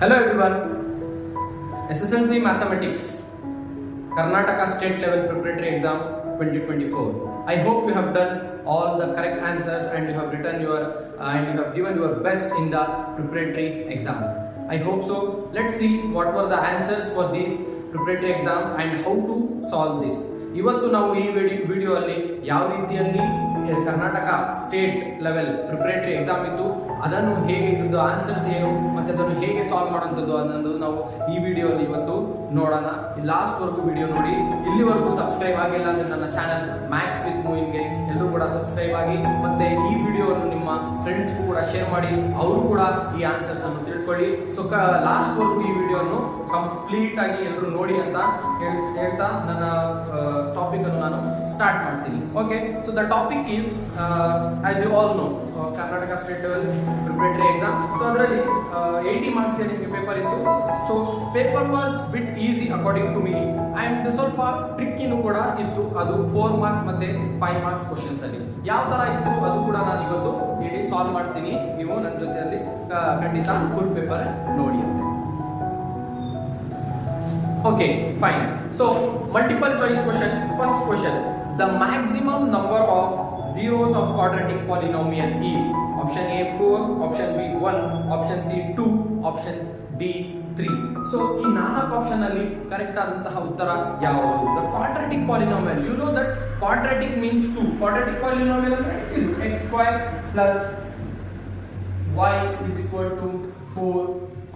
Hello everyone, SSLC Mathematics, Karnataka State Level Preparatory Exam 2024. I hope you have done all the correct answers and you have written and you have given your best in the preparatory exam. I hope so. Let's see what were the answers for these preparatory exams and how to solve this. ಇವತ್ತು ನಾವು ಈ video ಅಲ್ಲಿ ಯಾವ ರೀತಿಯಲ್ಲಿ Karnataka state level preparatory exam ಇತ್ತು, ಅದನ್ನು ಹೇಗೆ ಇದ್ರದ್ದು ಆನ್ಸರ್ಸ್ ಏನು ಮತ್ತೆ ಅದನ್ನು ಹೇಗೆ ಸಾಲ್ವ್ ಮಾಡೋಂಥದ್ದು ಅನ್ನೋದು ನಾವು ಈ ವಿಡಿಯೋಲಿ ಇವತ್ತು ನೋಡೋಣ. ಲಾಸ್ಟ್ ವರ್ಗು ವಿಡಿಯೋ ನೋಡಿ. ಇಲ್ಲಿವರೆಗೂ ಸಬ್ಸ್ಕ್ರೈಬ್ ಆಗಿಲ್ಲ ಅಂದ್ರೆ ನನ್ನ ಚಾನಲ್ ಮ್ಯಾಥ್ಸ್ ವಿತ್ ಮೂವಿಂಗ್ಗೆ ಎಲ್ಲರೂ ಕೂಡ ಸಬ್ಸ್ಕ್ರೈಬ್ ಆಗಿ ಮತ್ತೆ ಈ ವಿಡಿಯೋವನ್ನು ನಿಮ್ಮ ಫ್ರೆಂಡ್ಸ್ಗೂ ಕೂಡ ಶೇರ್ ಮಾಡಿ, ಅವರು ಕೂಡ ಈ ಆನ್ಸರ್ಸ್ ಅನ್ನು ತಿಳ್ಕೊಳ್ಳಿ. ಸೊ ಲಾಸ್ಟ್ ವರ್ಗು ಈ ವಿಡಿಯೋನು ಕಂಪ್ಲೀಟ್ ಆಗಿ ಎಲ್ಲರೂ ನೋಡಿ ಅಂತ ಹೇಳ್ತಾ ನನ್ನ ಟಾಪಿಕ್ ಅನ್ನು ನಾನು ಸ್ಟಾರ್ಟ್ ಮಾಡ್ತೀನಿ. Okay, so the topic is as you all know Karnataka state level preparatory exam. So ಅದರಲ್ಲಿ 80 ಮಾರ್ಕ್ಸ್ಗೆ ನಿಮಗೆ ಪೇಪರ್ ಇತ್ತು. So paper was bit easy according to me and ಸ್ವಲ್ಪ ಟ್ರಿಕ್ಕಿನೂ ಕೂಡ ಇತ್ತು. ಅದು 4 ಮಾರ್ಕ್ಸ್ ಮತ್ತೆ 5 ಮಾರ್ಕ್ಸ್ ಕ್ವಶನ್ಸ್ ಅಲ್ಲಿ ಯಾವ ತರ ಇತ್ತು ಅದು ಕೂಡ ನಾನು ಇವತ್ತು ಇಲ್ಲಿ ಸಾಲ್ವ್ ಮಾಡ್ತೀನಿ. ನೀವು ನನ್ನ ಜೊತೆಯಲ್ಲಿ ಖಂಡಿತ ಫುಲ್ ಪೇಪರ್ ನೋಡಿ ಅಂತ. Okay, fine. So, multiple choice question. First question. The maximum number of zeros of quadratic polynomial is option A 4, option B 1, option C 2, option D 3. So, ಈ ನಾಲ್ಕು ಆಪ್ಷನ್ ಅಲ್ಲಿ ಕರೆಕ್ಟ್ ಆದಂತಹ ಉತ್ತರ ಯಾವುದು? The quadratic polynomial. You know that quadratic means 2. Quadratic polynomial ಅಂದ್ರೆ ಇದು x square plus y is equal to 4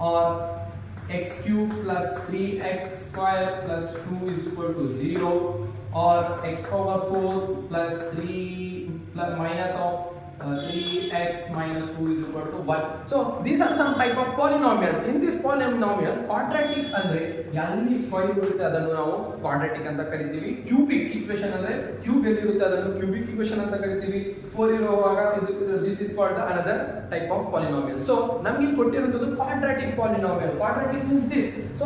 or x cube plus 3x square plus 2 is equal to 0 or x power 4 plus 3 plus minus of 3x minus 2 is equal to 1. So these are some type of polynomials. In this polynomial quadratic ಅಂದ್ರೆ ಎಲ್ಲಿ square ಇರುತ್ತೆ ಅದನ್ನು ನಾವು quadratic ಅಂತ ಕರಿತೀವಿ. Cubic equation ಅಂದ್ರೆ cube ಎಲ್ಲಿ ಇರುತ್ತೆ ಅದನ್ನು ಕ್ಯೂಬಿಕ್ ಈಕ್ವೇಷನ್ ಅಂತ ಕರಿತೀವಿ. 4 ಇರುವಾಗ this is called the another type of polynomial. So ನಮಗೆ ಇಲ್ಲಿ ಕೊಟ್ಟಿರುವುದು quadratic polynomial. Quadratic means this. So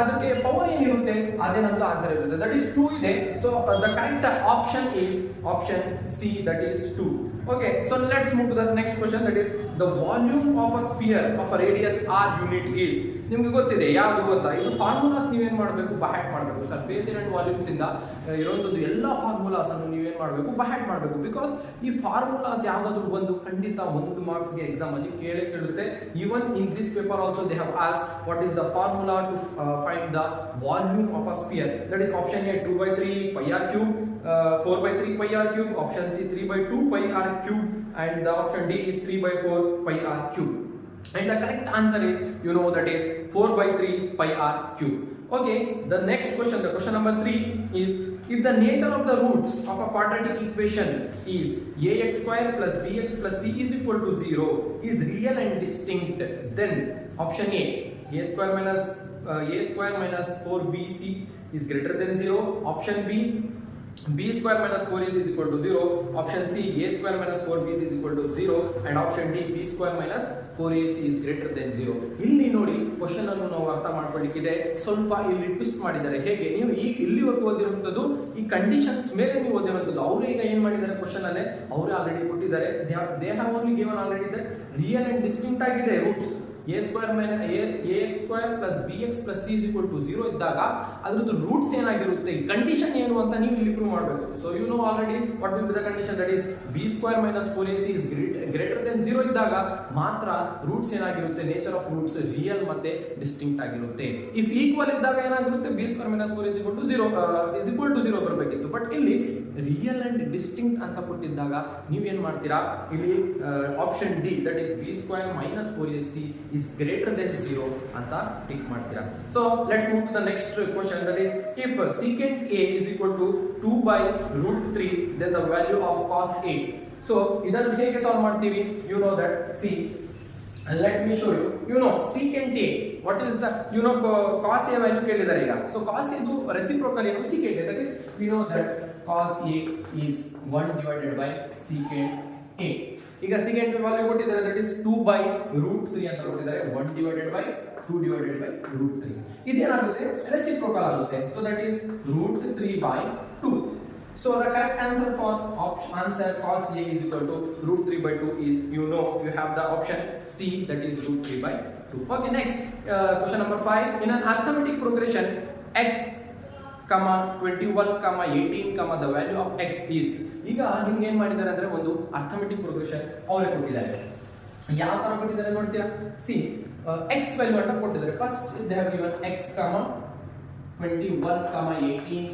ಅದಕ್ಕೆ ಪವರ್ ಏನಿರುತ್ತೆ ಅದೇ ನಮ್ಮದು ಆನ್ಸರ್ ಇರುತ್ತೆ. That is 2 ಇದೆ. So the correct option is option C, that is 2. Okay, so let's move to the next question, that is the volume of a sphere of a radius r unit is. ನಿಮಗೆ ಗೊತ್ತಿದೆ ಯಾವುದು ಅಂತ. ಇದು formulas ನೀವೇನ್ ಮಾಡಬೇಕು, ಬಹ್ಯಾಟ್ ಮಾಡಬೇಕು. Surface and volumes ಇಂದ ಇರುವಂತದ್ದು ಎಲ್ಲ ಫಾರ್ಮುಲಾಸ್ ಅನ್ನು ನೀವೇನ್ ಮಾಡಬೇಕು, ಬಹ್ಯಾಟ್ ಮಾಡಬೇಕು. ಬಿಕಾಸ್ ಈ ಫಾರ್ಮುಲಾಸ್ ಯಾವ್ದಾದ್ರು ಒಂದು ಖಂಡಿತ 1 ಮಾರ್ಕ್ಸ್ ಗೆ ಎಕ್ಸಾಮ್ ಅಲ್ಲಿ ಕೇಳುತ್ತೆ. Even in this paper also they have asked what is the formula to find the volume of a sphere. That is option A 2/3 pi r cube, 4/3 pi r cube, option C 3/2 pi r cube, and the option D is 3/4 pi r cube. And the correct answer is, you know, that is 4/3 pi r cube. Okay, the next question, the question number 3 is, if the nature of the roots of a quadratic equation is ax square plus bx plus c is equal to 0 is real and distinct, then option a square minus 4bc is greater than 0, option b square minus 4ac is equal to 0, option C a square minus 4bc is equal to 0, and option D b square minus 4ac is greater than 0. ಇಲ್ಲಿ ನೋಡಿ question ಅನ್ನು ನಾವು ಅರ್ಥ ಮಾಡ್ಕೊಳ್ಳಿಕ್ಕಿದೆ. ಸ್ವಲ್ಪ ಇಲ್ಲಿ twist ಮಾಡಿದ್ದಾರೆ. ಹೇಗೆ, ನೀವು ಈಗ ಇಲ್ಲಿವರೆಗೂ ಓದಿರುವಂತದ್ದು ಈ ಕಂಡೀಷನ್ಸ್ ಮೇಲೆ ನೀವು ಓದಿರುವಂತದ್ದು. ಅವರು ಈಗ ಏನ್ ಮಾಡಿದ್ದಾರೆ, ಕ್ವಶನ್ ಅಲ್ಲೇ ಅವರೇ ಆಲ್ರೆಡಿ ಕೊಟ್ಟಿದ್ದಾರೆ. They have only given already the real and distinct ಆಗಿದೆ roots. ax square plus bx plus c is equal to 0 ಇದ್ದಾಗ ಅದರದ್ದು ರೂಟ್ಸ್ ಏನಾಗಿರುತ್ತೆ, ಕಂಡೀಷನ್ ಏನು ಅಂತ ನೀವು ಇಲ್ಲಿ ಪ್ರೂವ್ ಮಾಡಬೇಕು. So you know already what will be the condition, that is b square minus 4ac is greater than 0 ಇದ್ದಾಗ ಮಾತ್ರ ರೂಟ್ಸ್ ಏನಾಗಿರುತ್ತೆ, ನೇಚರ್ ಆಫ್ ರೂಟ್ಸ್ ರಿಯಲ್ ಮತ್ತೆ ಡಿಸ್ಟಿಂಕ್ಟ್ ಆಗಿರುತ್ತೆ. ಇಫ್ ಈಕ್ವಲ್ ಇದ್ದಾಗ ಏನಾಗಿರುತ್ತೆ, b square minus 4 is equal to 0 ಬರಬೇಕಿತ್ತು. But ಇಲ್ಲಿ real and distinct ಅಂತ ಕೊಟ್ಟಿದ್ದಾಗ ನೀವೇನ್ ಮಾಡ್ತೀರಾ, ಇಲ್ಲಿ option D that is b square minus 4ac is greater than 0 ಅಂತ ಟಿಕ್ ಮಾಡ್ತೀರಾ. So let's move to the next question, that is if secant a is equal to 2/√3 then the value of cos a. So ಇದನ್ನು ಹೇಗೆ solve ಮಾಡ್ತೀವಿ, you know that, see, let me show you. You know secant a, what is the, you know, cos a value ಕೇಳಿದ್ದಾರೆ ಈಗ. So cos ಇದು reciprocal ಏನು, secant a, that is we know that cos a is 1 divided by secant a. ಈಗ secant value ಕೊಟ್ಟಿದ್ದಾರೆ, that is 2/√3 ಅಂತ ಕೊಟ್ಟಿದ್ದಾರೆ. 1 divided by 2 divided by √3 ಇದೇನಾಗುತ್ತೆ, reciprocal ಆಗುತ್ತೆ. So that is √3/2. So the correct answer for answer cos A is equal to √3/2 is, you know, you have the option C, that is √3/2. 2. Okay, next question number 5. In an arithmetic progression x, 21, 18, the value of x is. ಈಗ ನಿಮ್ಗೆ ಏನ್ ಮಾಡಿದ್ದಾರೆ ಅಂದ್ರೆ ಒಂದು arithmetic progression ಅವರೇ ಕೊಟ್ಟಿದ್ದಾರೆ. ಯಾವ ತರ ಕೊಟ್ಟಿದ್ದಾರೆ ನೋಡ್ತೀರಾ? ಸಿ x ವ್ಯಾಲ್ಯೂ ಅಂತ ಕೊಟ್ಟಿದ್ದಾರೆ. First they have given x, 21, 18,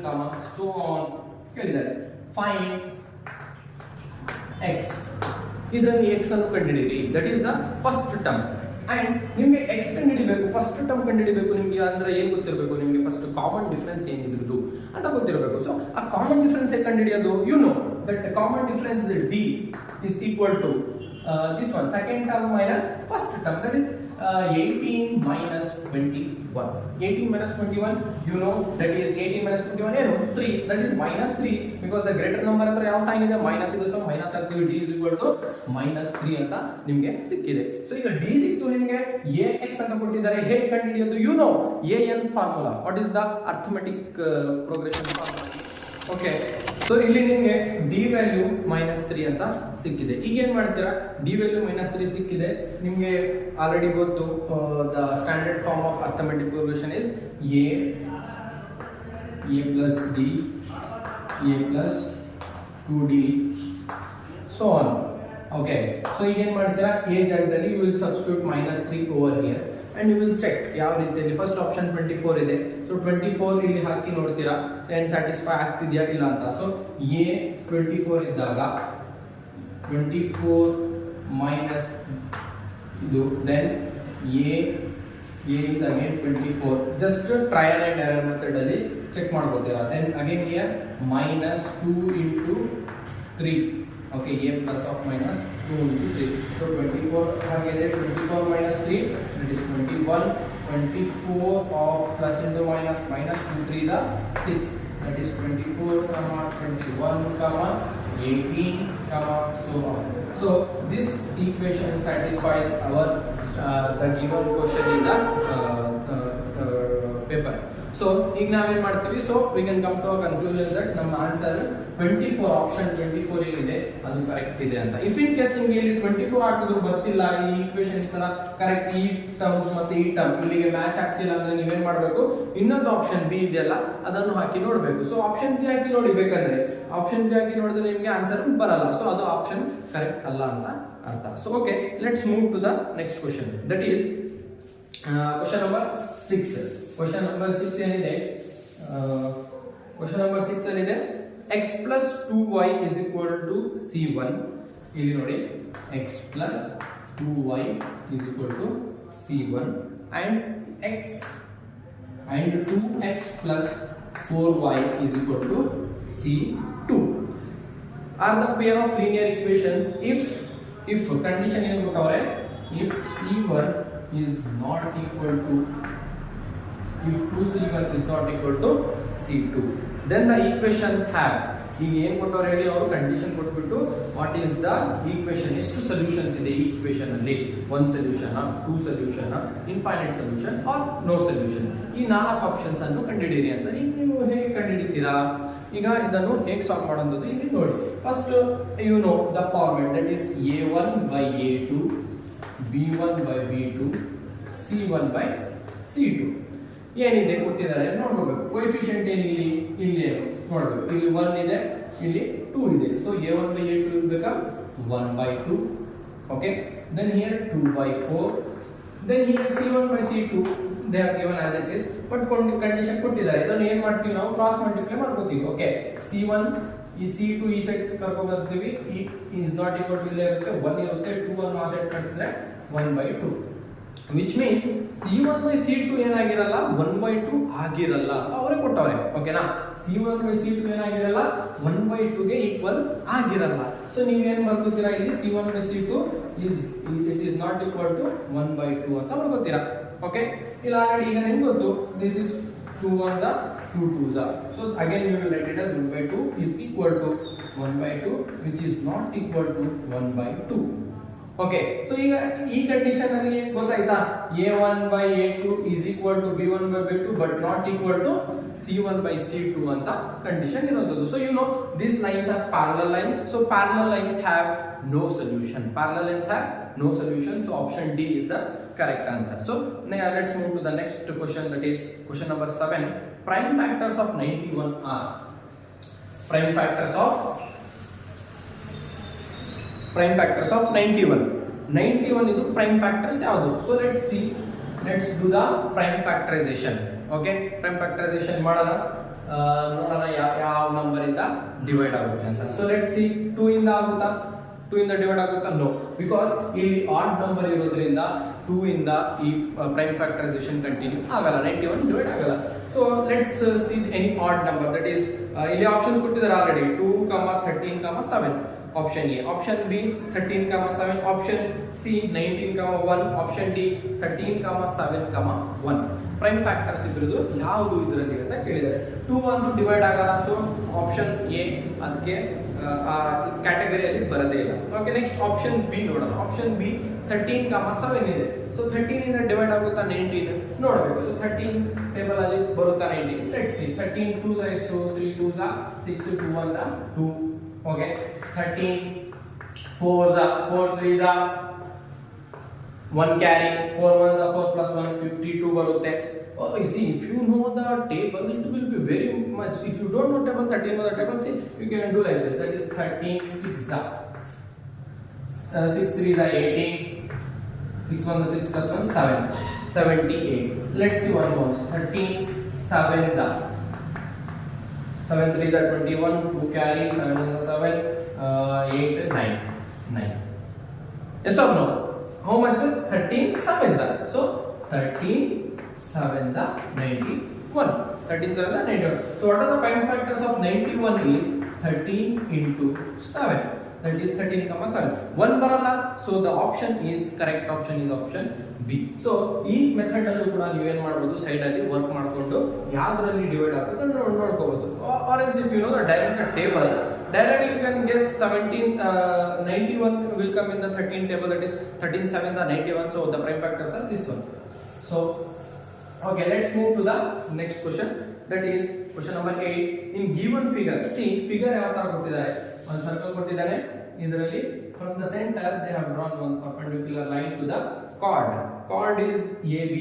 so on ಹೇಳಿದ್ದಾರೆ. Find x. ಇದರಲ್ಲಿ x ಅನ್ನು ಕಂಡುಹಿಡಿಯಿರಿ. That is the first term. And ನಿಮಗೆ x ಕಂಡುಹಿಡಿಬೇಕು, ಫಸ್ಟ್ ಟರ್ಮ್ ಕಂಡುಹಿಡಿಬೇಕು. ನಿಮಗೆ ಅಂದ್ರೆ ಏನು ಗೊತ್ತಿರಬೇಕು? ನಿಮಗೆ ಫಸ್ಟ್ ಕಾಮನ್ ಡಿಫರೆನ್ಸ್ ಏನಿದ್ರದ್ದು ಅಂತ ಗೊತ್ತಿರಬೇಕು. ಸೊ ಆ ಕಾಮನ್ ಡಿಫರೆನ್ಸ್ ಹೇಗೆ ಕಂಡುಹಿಡಿಯೋದು? You know that common difference d is equal to this one, second term minus first term, that is 18 minus 21. 18 minus 21, you know that is 18 minus 21 ಏನು 3, that is minus 3, because the greater number ಹತ್ರ ಯಾವ sign ಇದೆ? Minus ಇದೆ. So minus ಹಾಕ್ತೀವಿ. d is equal to minus 3 ಅಂತ ನಿಮಗೆ ಸಿಕ್ಕಿದೆ. So ಈಗ d ಸಿಕ್ತು ನಿಮಗೆ. ax ಅಂತ ಕೊಟ್ಟಿದ್ದಾರೆ. ಹೇಗೆ ಕಂಡುಹಿಡಿಯೋದು? You know an formula. What is the arithmetic progression formula? Okay, so ಇಲ್ಲಿ ನಿಮಗೆ ಡಿ ವ್ಯಾಲ್ಯೂ -3 ಅಂತ ಸಿಕ್ಕಿದೆ. ಈಗ ಏನ್ ಮಾಡ್ತೀರಾ? ಡಿ ವ್ಯಾಲ್ಯೂ -3 ಸಿಕ್ಕಿದೆ. ನಿಮಗೆ ಆಲ್ರೆಡಿ ಗೊತ್ತು, the standard form of arithmetic progression is a plus d, a plus 2d, so on. Okay, so ಈಗ ಏನ್ ಮಾಡ್ತೀರಾ? a ಜಾಗದಲ್ಲಿ you will substitute -3 over here and you will check ಯಾವ ರೀತಿಯಲ್ಲಿ. ಫಸ್ಟ್ ಆಪ್ಷನ್ 24 ಇದೆ. ಸೊ 24 ಇಲ್ಲಿ ಹಾಕಿ ನೋಡ್ತೀರಾ ಏನು ಸ್ಯಾಟಿಸ್ಫೈ ಆಗ್ತಿದೆಯಾ ಇಲ್ಲ ಅಂತ. ಸೊ a 24 ಇದ್ದಾಗ 24 ಮೈನಸ್ ಇದು, then a is again 24. Just trial and error method ಅಲ್ಲಿ ಚೆಕ್ ಮಾಡ್ಕೋತೀರಾ. Then again here -2 into 3. Okay, a plus of minus 2 into 3. So 24 ಹಾಗಿದೆ. 24 minus 3, that is 21. 24 of plus into minus, minus 2 3s are 6. That is 24, 21, 18, so on. So this equation satisfies our the given question in the paper. So ಈಗ ನಾವೇನ್ ಮಾಡ್ತೀವಿ? So we can come to a conclusion that ನಮ್ಮ answer 24, option 24 ಏನಿದೆ ಅದು correct ಇದೆ ಅಂತ. If in case ನಿಮಗೆ ಇಲ್ಲಿ 24 ಹಾಕಿದ್ರು ಬರ್ತಿಲ್ಲ, ಈ ಈಕ್ವೇಷನ್ ತರ ಕರೆಕ್ಟ್, ಈ ಟರ್ಮ್ ಮತ್ತೆ ಈ ಟರ್ಮ್ ಇಲ್ಲಿಗೆ ಮ್ಯಾಚ್ ಆಗ್ತಿಲ್ಲ ಅಂದ್ರೆ ನೀವೇನ್ ಮಾಡಬೇಕು? ಇನ್ನೊಂದು ಆಪ್ಷನ್ ಬಿ ಇದೆಯಲ್ಲ ಅದನ್ನು ಹಾಕಿ ನೋಡಬೇಕು. ಸೊ ಆಪ್ಷನ್ ಬಿ ಹಾಕಿ ನೋಡಿ. ಬೇಕಂದ್ರೆ ಆಪ್ಷನ್ ಬಿ ಹಾಕಿ ನೋಡಿದ್ರೆ ನಿಮಗೆ ಆನ್ಸರ್ ಬರಲ್ಲ. ಸೊ ಅದು ಆಪ್ಷನ್ ಕರೆಕ್ಟ್ ಅಲ್ಲ ಅಂತ ಅರ್ಥ. So okay, let's move to the next question. That is question number 6. Question number 6 ಏನಿದೆ? ಕ್ವಶನ್ ನಂಬರ್ 6 ಅಲ್ಲಿ ಇದೆ x plus 2y is equal to c1. ಇಲ್ಲಿ ನೋಡಿ, x plus 2y is equal to c1 and x and 2x plus 4y is equal to c2 are the pair of linear equations if condition ಏನು ಕೊಟ್ಟವ್ರೆ? if c1 is not equal to, if 2c1 is not equal to c2, then the equations have. ಈಗ ಏನು ಕೊಟ್ಟವ್ರು ಹೇಳಿ? ಅವರು condition ಕೊಟ್ಬಿಟ್ಟು what is the equation, ಎಷ್ಟು solutions ಇದೆ ಈ ಈಕ್ವೇಷನ್ ಅಲ್ಲಿ, 1 solution, 2 solution, infinite solution or no solution. ಈ 4 ಆಪ್ಷನ್ಸ್ ಅನ್ನು ಕಂಡುಹಿಡಿಯಿರಿ ಅಂತ. ಈಗ ನೀವು ಹೇಗೆ ಕಂಡುಹಿಡಿತೀರಾ? ಈಗ ಇದನ್ನು ಹೇಗೆ ಸಾಲ್ವ್ ಮಾಡೋದು ಇಲ್ಲಿ ನೋಡಿ. First you know the format, that is a1 by a2, b1 by b2, c1 by c2. ಏನಿದೆ ಕೊಟ್ಟಿದ್ದಾರೆ ನೋಡ್ಕೋಬೇಕು. ಕೋಎಫಿಷಿಯಂಟ್ ಏನಿಲ್ಲಿ? ಇಲ್ಲಿ ನೋಡ್ಬೇಕು. ಇಲ್ಲಿ 1 ಇದೆ, ಇಲ್ಲಿ 2 ಇದೆ. ಸೊ a1 by a2 ಇರಬೇಕಾ? 1 by 2. Okay, then here 2 by 4. then here c1 by c2 they are given as it is, but condition ಕೊಟ್ಟಿದ್ದಾರೆ. ಇದನ್ನು ಏನು ಮಾಡ್ತೀವಿ ನಾವು? ಕ್ರಾಸ್ ಮಲ್ಟಿಪ್ಲೈ ಮಾಡ್ಕೋತೀವಿ. ಓಕೆ, c1 ಈ c2 ಈ ಸೈಡ್ ಕರ್ಕೊಂಡು ಬರ್ತೀವಿ. is not equal to ಇಲ್ಲೇ ಇರುತ್ತೆ, 1 ಇರುತ್ತೆ. 2 ಅನ್ನು ಆ ಸೈಡ್ ಕಳಿಸಿದ್ರೆ 1 by 2, which means c1 by c2 ಏನಾಗಿರಲ್ಲ? 1 by 2 ಆಗಿರಲ್ಲ ಅಂತ ಅವರೇ ಕೊಟ್ಟವ್ರೆ. ಓಕೆನಾ? c1 by c2 ಏನಾಗಿರಲ್ಲ? 1 by 2 ಗೆ ಈಕ್ವಲ್ ಆಗಿರಲ್ಲ. ಸೊ ನೀವೇನ್ ಬರ್ಕೋತೀರಾ? ಇಲ್ಲಿ c1 by c2 it is not equal to 1 by 2 ಅಂತ ಬರ್ಕೋತೀರಾ. ಓಕೆ, ಇಲ್ಲ ಆಲ್ರೆಡಿ ಈಗ ನಿಮ್ಗೆ ಗೊತ್ತು, this is 2 1 the 2 2s are. So again we will write it as 1 by 2 is equal to 1 by 2, which is not equal to 1 by 2. Okay, so ಈಗ ಈ condition ಅಲ್ಲಿ ಗೊತ್ತಾಯ್ತಾ? a1 by a2 is equal to b1 by b2 but not equal to c1 by c2 ಅಂತ condition ಇರೋದು. So you know these lines are parallel lines, so parallel lines have no solution. Parallel lines have no solution, so option D is the correct answer. So let's move to the next question, that is question number 7. Prime factors of 91 are. Prime factors of 91. 91 is prime factors ಯಾವುದು? So let's do the prime factorization. Okay, prime factorization ಮಾಡೋಣ. ನೋಡೋಣ ಯಾವ number ಇಂದ divide ಆಗುತ್ತೆ ಅಂತ. So let's see, 2 ಇಂದ ಆಗುತ್ತಾ? 2 ಇಂದ ಡಿವೈಡ್ ಆಗುತ್ತಾ? ನೋ, ಬಿಕಾಸ್ ಇಲ್ಲಿ ಆಡ್ ನಂಬರ್ ಇರೋದ್ರಿಂದ 2 ಇಂದ ಈ ಪ್ರೈಮ್ ಫ್ಯಾಕ್ಟರೈಸೇಷನ್ ಕಂಟಿನ್ಯೂ ಆಗಲ್ಲ, 91 ಡಿವೈಡ್ ಆಗಲ್ಲ. So let's C any odd number, that is ಇಲ್ಲಿ ಆಪ್ಷನ್ಸ್ ಕೊಟ್ಟಿದ್ದಾರೆ already, 2, 13, 7. Option A, option B 13, 7, option C 19, 1, option D 13, 7, 1. Prime factors ಇದ್ರದ್ದು ಯಾವುದು ಇದರಲ್ಲಿ ಅಂತ ಕೇಳಿದ್ದಾರೆ. 2 ಒಂದು ಡಿವೈಡ್ ಆಗಲ್ಲ, ಸೊ ಆಪ್ಷನ್ ಎ ಅದಕ್ಕೆ ಆ ಕ್ಯಾಟಗರಿಯಲ್ಲಿ ಬರದೇ ಇಲ್ಲ. ಓಕೆ, ನೆಕ್ಸ್ಟ್ ಆಪ್ಷನ್ ಬಿ ನೋಡೋಣ. ಆಪ್ಷನ್ ಬಿ 13, 7 ಇದೆ. ಸೊ 13 ಇಂದ ಡಿವೈಡ್ ಆಗುತ್ತಾ 19 ನೋಡಬೇಕು. ಸೊ 13 ಟೇಬಲ್ ಅಲ್ಲಿ ಬರುತ್ತಾ 19? Let's see. 13 2 is 2, 3 2 6, 2 1 2. Okay, 13 4 4 3 1 carry, 4 1 4 plus 1 52 ಬರುತ್ತೆ. Oh, you see, if you know the tables, it will be very much. If you don't know table 13 or the table, see, you can do like this. That is 13 6 6 3 18, 6 1 6 plus 1 7, 78. Let's see one more. 13 7 7 3 21, 2 carry, 7 1 7, 8 9. Yes or no? How much? 13 7 so 13 7 91. 13 7 91. So what are the prime factors of 91 is 13 into 7, that is 13, 7. 1 ಬರಲ್ಲ, so the option is correct option is option B. So ಈ method ಅನ್ನು ಕೂಡ ನೀವು ಏನು ಮಾಡಬಹುದು, side ಅಲ್ಲಿ work ಮಾಡಿಕೊಂಡು ಯಾವ್ದ್ರಲ್ಲಿ ಡಿವೈಡ್ ಆಗುತ್ತೆ ನೋಡ್ಕೋಬಹುದು. Or else if you know the direct tables, directly you can guess 91 will come in the 13 table, that is 13 7 91. So the prime factors are this one. So okay, let's move to the next question, that is question number 8. In given figure, see figure ಯಾವ ತರ ಕೊಟ್ಟಿದ್ದಾರೆ, ಒಂದು circle ಕೊಟ್ಟಿದ್ದಾರೆ, ಇದರಲ್ಲಿ from the center they have drawn one perpendicular line to the chord is AB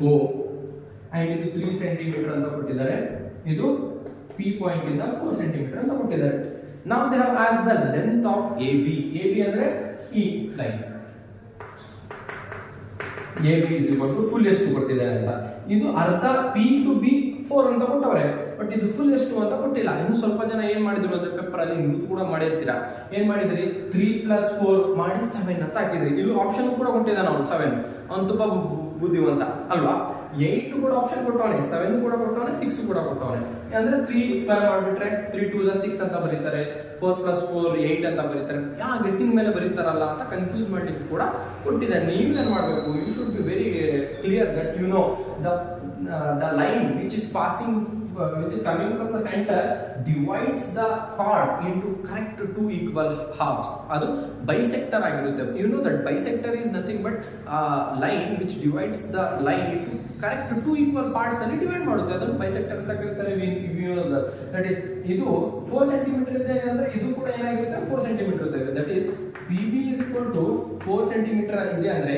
O, and ಇದು 3 cm ಅಂತ ಕೊಟ್ಟಿದ್ದಾರೆ, ಇದು P ಪಾಯಿಂಟ್ ಇಂದ 4 cm ಅಂತ ಕೊಟ್ಟಿದ್ದಾರೆ. Now they have asked the length of AB ಅಂದ್ರೆ ಈ line, AB is equal to full ಎಷ್ಟು ಕೊಟ್ಟಿದ್ದಾರೆ ಅಂತ. ಇದು ಅರ್ಧ P to B 4 ಅಂತ ಕೊಟ್ಟವ್ರೆ, ಬಟ್ ಇದು ಫುಲ್ ಎಷ್ಟು ಅಂತ ಕೊಟ್ಟಿಲ್ಲ. ಇನ್ನು ಸ್ವಲ್ಪ ಜನ ಏನ್ ಮಾಡಿದ್ರು ಅಂದ್ರೆ ಪೇಪರ್ ಅಲ್ಲಿ ನೀವು ಕೂಡ ಮಾಡಿರ್ತೀರಾ, ಏನ್ ಮಾಡಿದ್ರಿ 3 + 4 ಮಾಡಿ 7 ಅಂತ ಹಾಕಿದ್ರಿ. ಇಲ್ಲಿ ಆಪ್ಷನ್ ಕೂಡ ಕೊಟ್ಟಿದ್ದಾನೆ ಅವನು 7, ಅವನು ತುಂಬಾ ಬುದ್ಧಿವಂತ ಅಲ್ವಾ. 8 ಕೂಡ ಆಪ್ಷನ್ ಕೊಟ್ಟವನೆ, 7 ಕೂಡ ಕೊಟ್ಟವನೆ, 6 ಕೂಡ ಕೊಟ್ಟವನೆ. ಅಂದ್ರೆ 3 ಸ್ಕ್ವೇರ್ ಮಾಡಿಬಿಟ್ರೆ 3 2 6 ಅಂತ ಬರೀತಾರೆ, 4 + 4 8 ಅಂತ ಬರೀತಾರೆ. ಯಾ ಗೆಸ್ಸಿಂಗ್ ಮೇಲೆ ಬರೀತಾರಲ್ಲ ಅಂತ ಕನ್ಫ್ಯೂಸ್ ಮಾಡ್ಲಿಕ್ಕೆ ಕೂಡ ಕೊಟ್ಟಿದ್ದಾರೆ. ನೀವು ಏನ್ ಮಾಡಬೇಕು, you should be very clear that you know the line which is coming from the center divides the chord into correct 2 equal halves. adu bisector ಆಗಿರುತ್ತೆ. You know that bisector is nothing but line which divides the line into correct 2 equal parts ಅಲ್ಲಿ divide ಮಾಡುತ್ತೆ, ಅದನ್ನು bisector ಅಂತ ಕರೀತಾರೆ. You know that is ಇದು 4 cm ಇದೆ ಅಂದ್ರೆ ಇದು ಕೂಡ ಏನಾಗಿರುತ್ತೆ 4 cm ಇರುತ್ತೆ. that is PB is equal to 4 cm ಇದೆ ಅಂದ್ರೆ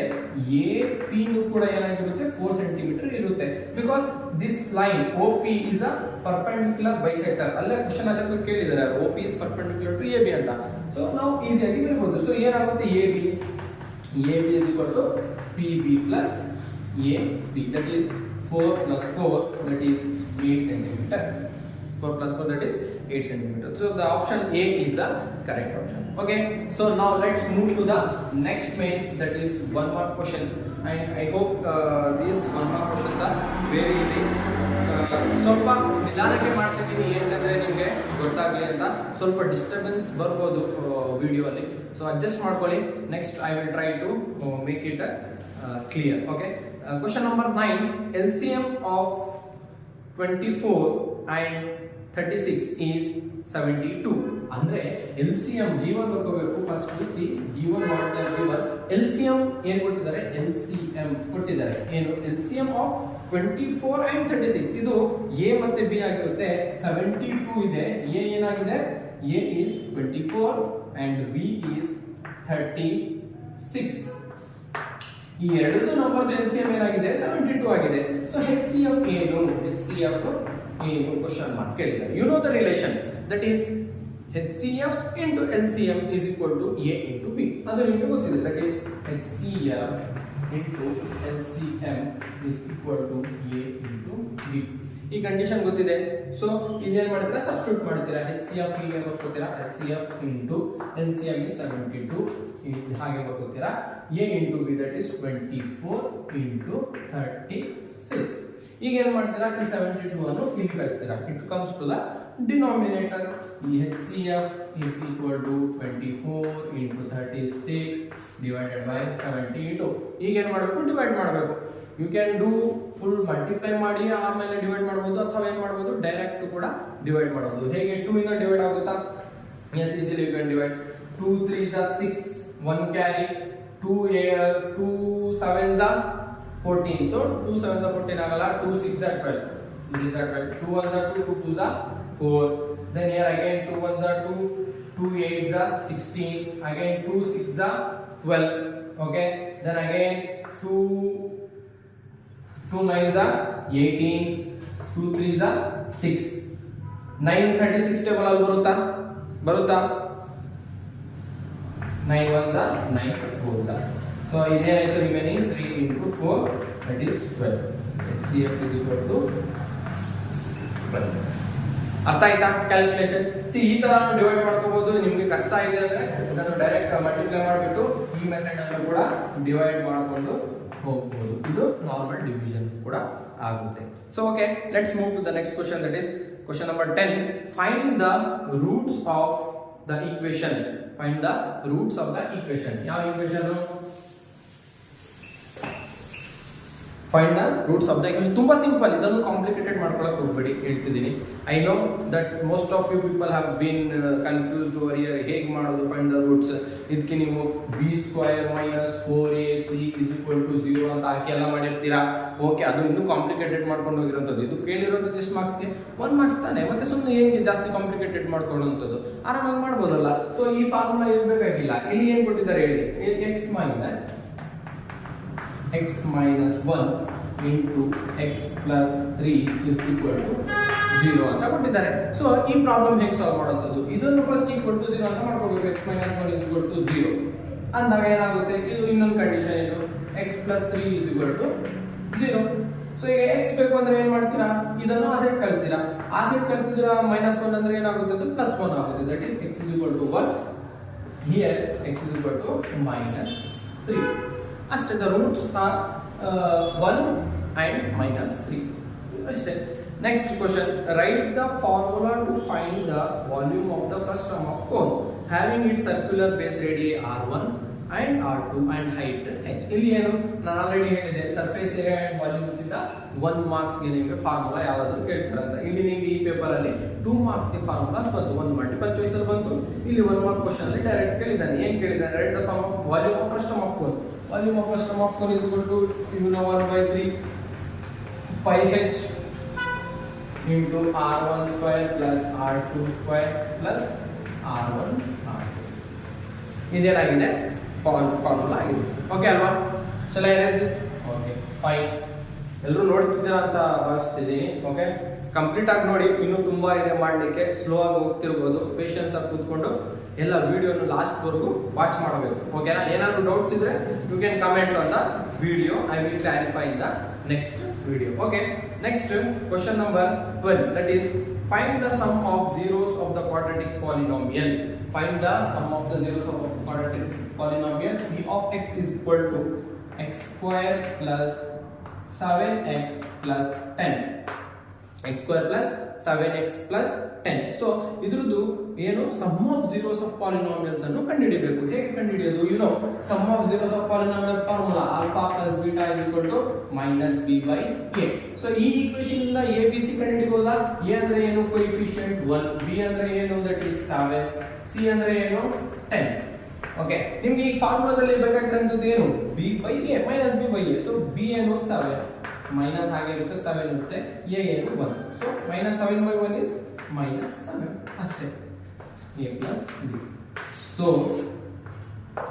AP ನು ಕೂಡ ಏನಾಗಿರುತ್ತೆ 4 cm ಇರುತ್ತೆ, because this line OP is a perpendicular bisector. ಅಲ್ಲೇ ಕ್ವೆಶ್ಚನ್ ಅಲ್ಲಿ ಕೇಳಿದ್ದಾರೆ OP is perpendicular to AB ಅಂತ. ಸೊ ನಾವು ಈಸಿಯಾಗಿ ಬರಬಹುದು. ಸೊ ಏನಾಗುತ್ತೆ AB is equal to PB plus AP, that is 4 plus 4, that is 8 centimeter. 4 plus 4, that is 8 centimeters. So the option A is the correct option. Okay, so now let's move to the next main, that is 1 mark questions, and I hope these 1 mark questions are very easy. ಸ್ವಲ್ಪ ನಿಧಾನಕ್ಕೆ ಮಾಡ್ತಿದ್ದೀನಿ, ಏನಂದ್ರೆ ನಿಮಗೆ ಗೊತ್ತಾಗಲಿ ಅಂತ. ಸ್ವಲ್ಪ disturbance ಬರ್ಬೋದು video ಅಲ್ಲಿ, ಸೊ ಅಡ್ಜಸ್ಟ್ ಮಾಡ್ಕೊಳ್ಳಿ. Next I will try to make it clear. Okay, question number 9. LCM of 24 and 36 is 72. ಅಂದ್ರೆ LCM given ಬರ್ಕೋಬೇಕು. First see given what they given, LCM ಏನು ಕೊಟ್ಟಿದ್ದಾರೆ, LCM ಕೊಟ್ಟಿದ್ದಾರೆ. ಏನು LCM ಆಫ್ 24 and 36, ಇದು A ಮತ್ತೆ B ಆಗಿರುತ್ತೆ. 72 ಇದೆ, A ಏನಾಗಿದೆ, A is 24 and B is 36. ಈ ಎರಡು ನಂಬರ್ LCM ಏನಾಗಿದೆ 72 ಆಗಿದೆ. ಸೊ HCF ಏನು, HCF ಏನು ಕ್ವಶನ್ ಮಾರ್ಕ್ ಕೇಳಿದ್ದಾರೆ. You know the relation, that is HCF into LCM is equal to A into B. ಅದು ನಿಮಗೆ ಗೊತ್ತಿದೆ, that is HCF into LCM is equal to A into B. ಈ condition ಗೊತ್ತಿದೆ. So ಇದೇನ್ ಮಾಡ್ತೀರಾ, substitute ಮಾಡ್ತೀರಾ. HCF ಗೆ ಬರ್ಕೋತೀರಾ, HCF into LCM is 72 ಹಾಗೆ ಬರ್ಕೋತೀರಾ. A into B that is 24 into 36. ಈಗ ಏನ್ ಮಾಡ್ತೀರಾ, ಈ 72 ಅನ್ನು ಇಲ್ಲಿ ಕಳಿಸ್ತೀರಾ. It comes to the denominator. ಈ HCF is equal to 24 into 36 divided by 72. ಈಗ ಏನ್ ಮಾಡಬೇಕು, ಡಿವೈಡ್ ಮಾಡಬೇಕು. You can do full multiply ಮಾಡಿ ಆಮೇಲೆ ಡಿವೈಡ್ ಮಾಡಬಹುದು, ಅಥವಾ ಏನ್ ಮಾಡಬಹುದು, ಡೈರೆಕ್ಟ್ ಕೂಡ ಡಿವೈಡ್ ಮಾಡಬಹುದು. ಹೇಗೆ 2 ಇಂದ ಡಿವೈಡ್ ಆಗುತ್ತಾ? yes, easily you can divide. 2 3s are 6, 1 carry, 2 7s are 14. So 2 7s are 14 ಆಗಲ್ಲ, 2 6s are 12, 2 6s are 12, 2 1s are 2, 2 2s are 4. Then here again 2 1s are 2, 2 8s are 16, again 2 6s are 12. Okay, then again 2 9s are 18, 2 3s are 6. 9 36 table ಅಲ್ಲಿ ಬರುತ್ತಾ 9 1s are 9 4s are. So ಇದೇನಾಯ್ತು, remaining 3 into 4 that is 12. HCF is equal to 12. ಅರ್ಥ ಆಯ್ತಾ calculation? ಈ ತರ divide ಮಾಡ್ಕೋಬಹುದು. ನಿಮ್ಗೆ ಕಷ್ಟ ಇದೆ ಅಂದ್ರೆ ಇದನ್ನು ಡೈರೆಕ್ಟ್ ಮಲ್ಟಿಪ್ಲೈ ಮಾಡಿಬಿಟ್ಟು ಈ ಮೆಥಡ್ ಅನ್ನು ಕೂಡ ಡಿವೈಡ್ ಮಾಡಿಕೊಂಡು ಹೋಗಬಹುದು. ಇದು ನಾರ್ಮಲ್ ಡಿವಿಷನ್ ಕೂಡ ಆಗುತ್ತೆ. So okay, let's move to the next question, that is question number 10. Find the roots of the equation. Find the roots of the equation. ಯಾವ equation? Find the roots of the equation. ತುಂಬಾ simple, ಇದನ್ನು complicated ಮಾಡ್ಕೊಳ್ಳೋಕೆ ಹೋಗ್ಬೇಡಿ, ಹೇಳ್ತಿದ್ದೀನಿ. I know that most of you people have been confused over here. ಹೇಗೆ ಮಾಡೋದು find the roots? ಇದಕ್ಕೆ ನೀವು b² - 4ac = 0 ಅಂತ ಹಾಕಿ ಎಲ್ಲ ಮಾಡಿರ್ತೀರಾ. ಓಕೆ, ಅದು ಇನ್ನೂ ಕಾಂಪ್ಲಿಕೇಟೆಡ್ ಮಾಡ್ಕೊಂಡು ಹೋಗಿರೋಂಥದ್ದು. ಇದು ಕೇಳಿರೋದು ಎಷ್ಟು ಮಾರ್ಕ್ಸ್ಗೆ? 1 ಮಾರ್ಕ್ಸ್ ತಾನೆ. ಮತ್ತೆ ಸುಮ್ಮನೆ ಏನು ಜಾಸ್ತಿ ಕಾಂಪ್ಲಿಕೇಟೆಡ್ ಮಾಡ್ಕೊಳ್ಳೋಂಥದ್ದು, ಆರಾಮಾಗಿ ಮಾಡ್ಬೋದಲ್ಲ. ಸೊ ಈ ಫಾರ್ಮುಲಾ ಇರಬೇಕಾಗಿಲ್ಲ. ಇಲ್ಲಿ ಏನು ಕೊಟ್ಟಿದ್ದಾರೆ ಹೇಳಿ, x minus 1 into x plus 3 is equal to 0 ಅಂತ ಕೊಟ್ಟಿದ್ದಾರೆ. ಸೊ ಈ ಪ್ರಾಬ್ಲಮ್ ಹೇಗೆ ಸಾಲ್ವ್ ಮಾಡೋದು? ಇದನ್ನು ಫಸ್ಟ್ equal to 0 ಅಂತ ಮಾಡ್ಕೋಬೇಕು. x minus 1 is equal to 0 ಅಂದಾಗ ಏನಾಗುತ್ತೆ, ಇದು ಇನ್ನೊಂದು ಕಂಡೀಷನ್ ಏನು, x plus 3 is equal to 0. So ಈಗ x ಬೇಕು ಅಂದ್ರೆ ಏನ್ ಮಾಡ್ತೀರಾ, ಇದನ್ನು ಆ ಸೈಡ್ ಕಳಿಸ್ತೀರಾ. ಆ ಸೈಡ್ ಕಳಿಸಿದ್ರೆ -1 ಅಂದ್ರೆ ಏನಾಗುತ್ತೆ, ಅದು +1 ಆಗುತ್ತೆ. That is x is equal to 1. Here x is equal to -3. ಅಷ್ಟೇ. ದ ರೂಟ್ಸ್ ಆರ್ 1 and -3 ಅಷ್ಟೇ. Next question, write the formula to find the volume of the first term of cone having it circular base radii R1 and R2 and height h. ಇಲ್ಲಿ ಏನು ನಾನು already ಹೇಳಿದೆ, surface area and volumes ಇಂದ 1 marks ಗೆ ನಿಮಗೆ formula ಯಾವಾದರೂ ಕೇಳ್ತಾರೆ ಅಂತ. ಇಲ್ಲಿ ನಿಮಗೆ ಈ ಪೇಪರ್ ಅಲ್ಲಿ 2 ಮಾರ್ಕ್ಸ್ ಗೆ ಫಾರ್ಮುಲಾಸ್ ಬಂತು. 1 ಮಲ್ಟಿಪಲ್ ಚಾಯ್ಸ್ ಅಲ್ಲಿ ಬಂತು, ಇಲ್ಲಿ 1 ಮಾರ್ಕ್ ಕ್ವಶನ್ ಅಲ್ಲಿ ಡೈರೆಕ್ಟ್ ಕೇಳಿದ್ದಾನೆ. ಏನು ಕೇಳಿದ್ದಾನೆ, write the form of volume of first term of cone. Volume of first term of cone is equal to 1/3 pi h into R1 square plus R2 square plus R1 R2. ಇದೇನಾಗಿದೆ, formula ಆಗಿದೆ. Okay ಅಲ್ವಾ? Shall I erase this? Okay fine. ಎಲ್ಲರೂ ನೋಡ್ತಿದ್ದೀರಾ ಅಂತ ಭಾವಿಸ್ತಿದ್ದೀನಿ. Okay, complete ಆಗಿ ನೋಡಿ, ಇನ್ನೂ ತುಂಬಾ ಇದೆ ಮಾಡಲಿಕ್ಕೆ. ಸ್ಲೋ ಆಗಿ ಹೋಗ್ತಿರ್ಬೋದು, ಪೇಷನ್ಸ್ ಆಗಿ ಕೂತ್ಕೊಂಡು ಎಲ್ಲ ವಿಡಿಯೋನು ಲಾಸ್ಟ್ ವರೆಗೂ ವಾಚ್ ಮಾಡಬೇಕು. ಓಕೆನಾ? ಏನಾದರೂ ಡೌಟ್ಸ್ ಇದ್ರೆ you can comment on the video. I will clarify in the next video. Okay, next question number 12, that is find the sum of zeros of the quadratic polynomial. Find the sum of the zeros of the quadratic polynomial. P of x is equal to x² plus 7x plus 10. x² plus 7x plus 10. So ಇದ್ರದ್ದು ಏನು, sum of zeros of polynomials ಅನ್ನು ಕಂಡುಹಿಡಿಯಬೇಕು. ಹೇಗೆ ಕಂಡುಹಿಡಿಯೋದು? You know sum of zeros of polynomials formula alpha plus beta is equal to -b/a. So ಈ equation ಇಂದ a b c ಕಂಡುಹಿಡಿಯಬಹುದಾ? a ಅಂದ್ರೆ ಏನು, ಕೋಎಫಿಷಿಯಂಟ್ 1, b ಅಂದ್ರೆ ಏನು, ದಟ್ ಈಸ್ 7, c ಅಂದ್ರೆ ಏನು, 10. ಓಕೆ, ನಿಮಗೆ ಈ ಫಾರ್ಮುಲಾದಲ್ಲಿ ಬೇಕಾಗಿರೋದು ಏನು, b/a -b/a. ಸೊ b ಏನು 7 ಮೈನಸ್ ಹಾಗೆ ಇರುತ್ತೆ, 7 ಇರುತ್ತೆ, a ಏನು 1. ಸೊ -7/1 ಇಸ್ -7 ಅಷ್ಟೇ, a plus b. So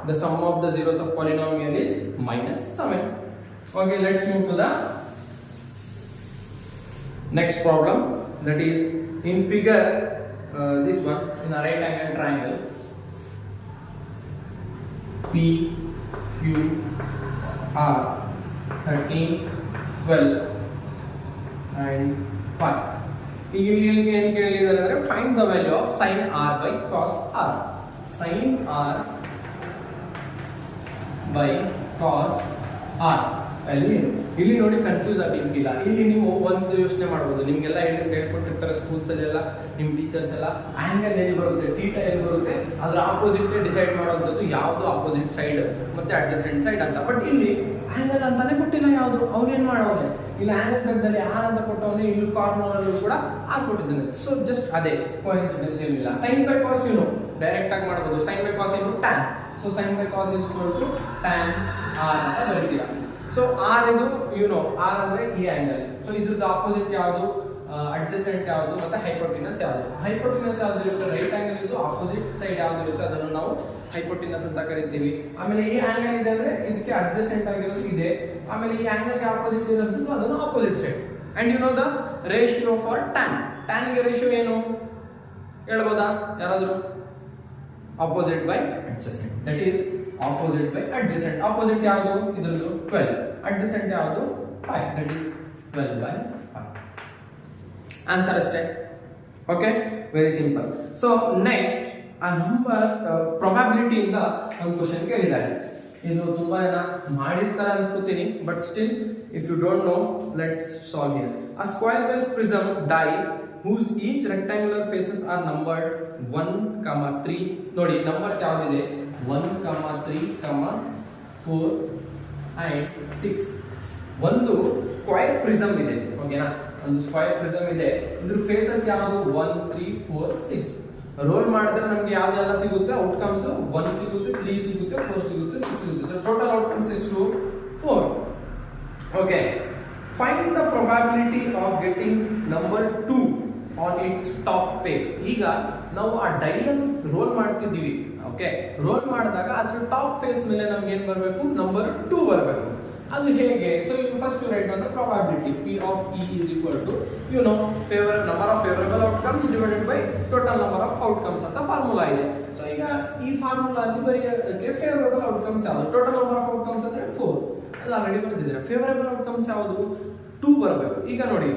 The sum of the zeros of polynomial is -7. Okay, let's move to the next problem. That is in figure this one, in a right angle triangle P Q R 13 12 and 5. ಇಲ್ಲಿ ಏನು ಕೇಳಿದ್ದಾರೆ ಅಂದ್ರೆ find the value of sin r by cos r. sin r by cos r value ಏನು? ಇಲ್ಲಿ ನೋಡಿ confuse ಆಗ್ಲಿಕ್ಕಿಲ್ಲ. ಇಲ್ಲಿ ನೀವು ಒಂದು ಯೋಚನೆ ಮಾಡ್ಬೋದು, ನಿಮ್ಗೆಲ್ಲ ಹೇಳ್ಕೊಟ್ಟಿರ್ತಾರೆ ಸ್ಕೂಲ್ಸ್ ಅಲ್ಲಿ ಎಲ್ಲ ನಿಮ್ ಟೀಚರ್ಸ್ ಎಲ್ಲ, ಆಂಗಲ್ ಎಲ್ಲಿ ಬರುತ್ತೆ, ಥೀಟಾ ಎಲ್ಲಿ ಬರುತ್ತೆ, ಅದ್ರ ಆಪೋಸಿಟ್ ಡಿಸೈಡ್ ಮಾಡುವಂಥದ್ದು ಯಾವುದು ಆಪೋಸಿಟ್ ಸೈಡ್ ಮತ್ತೆ ಅಡ್ಜಸೆಂಟ್ ಸೈಡ್ ಅಂತ. ಬಟ್ ಇಲ್ಲಿ ಆಂಗಲ್ ಅಂತಾನೆ ಕೊಟ್ಟಿಲ್ಲ ಯಾವುದು. ಅವ್ರು ಏನ್ ಮಾಡೋನೆ, ಇಲ್ಲಿ ಆಂಗಲ್ ಜಾಗದಲ್ಲಿ ಆರ್ ಅಂತ ಕೊಟ್ಟವನೇ, ಇಲ್ಲಿ ಕಾರ್ನರ್ ಅಲ್ಲೂ ಕೂಡ ಆರ್ ಕೊಟ್ಟಿದ್ದಾನೆ. ಸೊ ಜಸ್ಟ್ ಅದೇ ಕೋಇನ್ಸಿಡೆನ್ಸ್ ಏನಿಲ್ಲ. ಸೈನ್ ಬೈ ಕಾಸ್ ಏನು ಡೈರೆಕ್ಟ್ ಆಗಿ ಮಾಡಬಹುದು. ಸೈನ್ ಬೈ ಕಾಸ್ ಏನು tan. So sine by cos is equal to tan R ಅಂತ ಬರೀತೀರಾ. ಸೊ ಆರ್ ಇದು ಆರ್ ಅಂದ್ರೆ ಈ ಆಂಗಲ್. ಸೊ ಇದ್ರದ್ದು ಆಪೋಸಿಟ್ ಯಾವುದು, ಅಡ್ಜಸೆಂಟ್ ಯಾವುದು, ಮತ್ತೆ ಹೈಪೋಟಿನಸ್ ಯಾವುದು. ಹೈಪೋಟಿನಸ್ ಯಾವ್ದು ಇರುತ್ತೆ, ರೈಟ್ ಆಂಗಲ್ ಇದು. ಆಪೋಸಿಟ್ ಸೈಡ್ ಯಾವ್ದು ಇರುತ್ತೆ ಅದನ್ನು ನಾವು ಹೈಪೋಟಿನಸ್ ಅಂತ ಕರಿತೀವಿ. ಆಮೇಲೆ ಈ ಆಂಗಲ್ ಇದೆ ಅಂದ್ರೆ ಇದಕ್ಕೆ ಅಡ್ಜಸೆಂಟ್ ಆಗಿರೋದು ಇದೆ. ಆಮೇಲೆ ಈ ಆಂಗಲ್ ಗೆ ಆಪೋಸಿಟ್ ಇರೋದು ಅದನ್ನು opposite side. And you know the ratio for tan. Tan ಗೆ ರೇಷಿಯೋ ಏನು ಹೇಳ್ಬೋದಾ ಯಾರಾದ್ರೂ? Opposite by adjacent. That is opposite by adjacent. Opposite ಯಾವುದು ಇದ್ರದ್ದು 12, ಅಡ್ಜಸೆಂಟ್ ಯಾವುದು 5. That is 12 by 5. ಆನ್ಸರ್ ಅಷ್ಟೇ. Okay, very simple. So next ಆ ನಂಬರ್ ಪ್ರೊಬಬಿಲಿಟಿ ಇಂದ ಒಂದು ಕ್ವಶನ್ ಕೇಳಿದ್ದಾರೆ. ಇದು ತುಂಬಾ ಜನ ಮಾಡಿರ್ತಾರೆ ಅನ್ಕೋತೀನಿ, but still if you don't know let's solve here. A square based prism die whose each rectangular faces are numbered 1, 3. ನೋಡಿ ನಂಬರ್ಸ್ ಯಾವ್ದಿದೆ, 1, 3, 4 and 6. ಒಂದು ಸ್ಕ್ವೇರ್ ಪ್ರಿಸಮ್ ಇದೆ. ಓಕೆನಾ, ಒಂದು ಸ್ಕ್ವೇರ್ ಪ್ರಿಸಮ್ ಇದೆ. ಇದ್ರ ಫೇಸಸ್ ಯಾವುದು 1, 3, 4, 6. ರೋಲ್ ಮಾಡಿದ್ರೆ ನಮಗೆ ಯಾವ್ದೆಲ್ಲ ಸಿಗುತ್ತೆ ಔಟ್ಕಮ್ಸ್? 1 ಸಿಗುತ್ತೆ, 3 ಸಿಗುತ್ತೆ, 4 ಸಿಗುತ್ತೆ, 6 ಸಿಗುತ್ತೆ. ಟೋಟಲ್ ಔಟ್ಕಮ್ಸ್ ಎಷ್ಟು? 4. Okay, find the probability of getting number 2 on its top face. ಈಗ ನಾವು ಆ ಡೈಲನ್ನು ರೋಲ್ ಮಾಡ್ತಿದ್ದೀವಿ. ಓಕೆ, ರೋಲ್ ಮಾಡಿದಾಗ ಅದ್ರ ಟಾಪ್ ಫೇಸ್ ಮೇಲೆ ನಮ್ಗೆ ಏನ್ ಬರಬೇಕು? ನಂಬರ್ 2 ಬರಬೇಕು. ಅದು ಹೇಗೆ? So you first write on the probability. P of E is equal to number of favorable outcomes divided by total number of outcomes ಅಂತ ಫಾರ್ಮುಲಾ ಇದೆ. ಸೊ ಈಗ ಈ ಫಾರ್ಮುಲಾ ಅಲ್ಲಿ ಬರೆಯೋದಕ್ಕೆ ಫೇವರಬಲ್ ಔಟ್ಕಮ್ಸ್ ಯಾವುದು? ಟೋಟಲ್ ನಂಬರ್ ಆಫ್ ಔಟ್ಕಮ್ಸ್ ಅಂದ್ರೆ 4. ಅದು already ಬರೆದಿದ್ದೀರಾ. Favourable outcomes ಯಾವುದು? 2 ಬರಬೇಕು. ಈಗ ನೋಡಿ,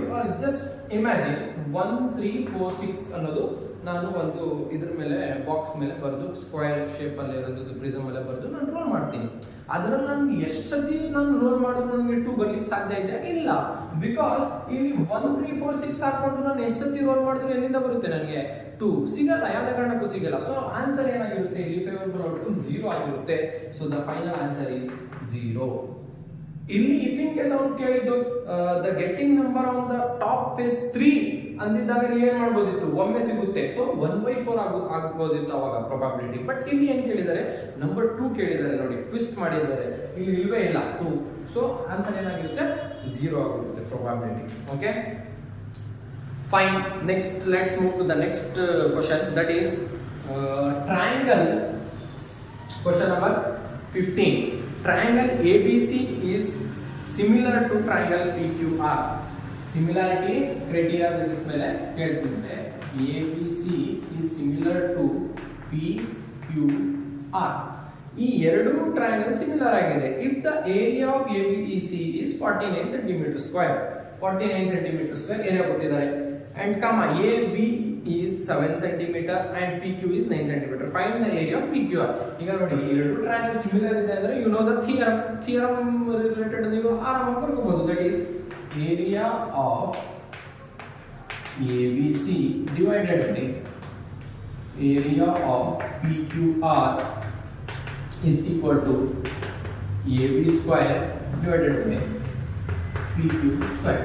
ಜಸ್ಟ್ ಇಮ್ಯಾಜಿನ್ 1, 3, 4, 6 ಅನ್ನೋದು ನಾನು ಒಂದು ಇದ್ರ ಮೇಲೆ ಬಾಕ್ಸ್ ಮೇಲೆ ಬರೆದು ಸ್ಕ್ವೇರ್ ಶೇಪ್ ಅಲ್ಲಿ ಇರೋದು ಪ್ರಿಸಮ್ ಮೇಲೆ ಬರೆದು ನಾನು ರೋಲ್ ಮಾಡ್ತೀನಿ. ಅದ್ರಲ್ಲಿ ನಾನು ಎಷ್ಟು ಸತಿ ನಾನು ರೋಲ್ ಮಾಡಿದ್ರು ನನಗೆ 2 ಬರ್ಲಿಕ್ಕೆ ಸಾಧ್ಯ ಇದೆ? ಇಲ್ಲ. ಬಿಕಾಸ್ ಇಲ್ಲಿ 1, 3, 4, 6 ಹಾಕೊಂಡು ನಾನು ಎಷ್ಟು ಸತಿ ರೋಲ್ ಮಾಡಿದ್ರು ಎಲ್ಲಿಂದ ಬರುತ್ತೆ? ನನಗೆ 2 ಸಿಗಲ್ಲ, ಯಾವುದೇ ಕಾರಣಕ್ಕೂ ಸಿಗಲ್ಲ. ಸೊ ಆನ್ಸರ್ ಏನಾಗಿರುತ್ತೆ ಇಲ್ಲಿ? ಫೇವರಬಲ್ ಔಟ್ಕಮ್ 0 ಆಗಿರುತ್ತೆ. So the final answer is 0. ಇಲ್ಲಿ ಇಫ್ ಇನ್ ಕೇಸ್ ಅವ್ರು ಕೇಳಿದ್ದು the getting number on the top face 3 ಅಂದಿದ್ದಾಗ ನೀವು ಏನ್ ಮಾಡ್ಬೋದಿತ್ತು? ಒಮ್ಮೆ ಸಿಗುತ್ತೆ. ಸೊ 1/4 ಆಗ್ಬೋದಿತ್ತು ಅವಾಗ ಪ್ರೊಬಬಿಲಿಟಿ. ಬಟ್ ಇಲ್ಲಿ ಏನ್ ಕೇಳಿದ್ದಾರೆ? ನಂಬರ್ 2 ಕೇಳಿದ್ದಾರೆ. ನೋಡಿ, ಟ್ವಿಸ್ಟ್ ಮಾಡಿದ್ದಾರೆ. ಇಲ್ಲಿ ಇಲ್ವೇ ಇಲ್ಲ 2. ಸೊ ಆನ್ಸರ್ ಏನಾಗಿರುತ್ತೆ? 0 ಆಗಿರುತ್ತೆ probability. Okay, fine. Next let's move to the next question. That is triangle. Question number 15. Triangle ABC is similar to triangle PQR. Similarity criteria basis ಮೇಲೆ ಹೇಳ್ತಿದ್ದೆ. ABC is similar to PQR. ಈ ಎರಡು triangle similar ಆಗಿದೆ. If the area of ABC is 49 cm square. 49 cm square area ಕೊಟ್ಟಿದ್ದಾರೆ. And comma AB is 7 cm and PQ is 9 cm. Find the area of PQR. ಈಗ ನೋಡಿ, ಎರಡು triangle similar ಇದೆ ಅಂದ್ರೆ you know the theorem related ನೀವು ಆರಾಮಾಗಿ ಬರ್ಕೋಬಹುದು. That is area of ABC divided by area of PQR is equal to AB square divided by PQ square.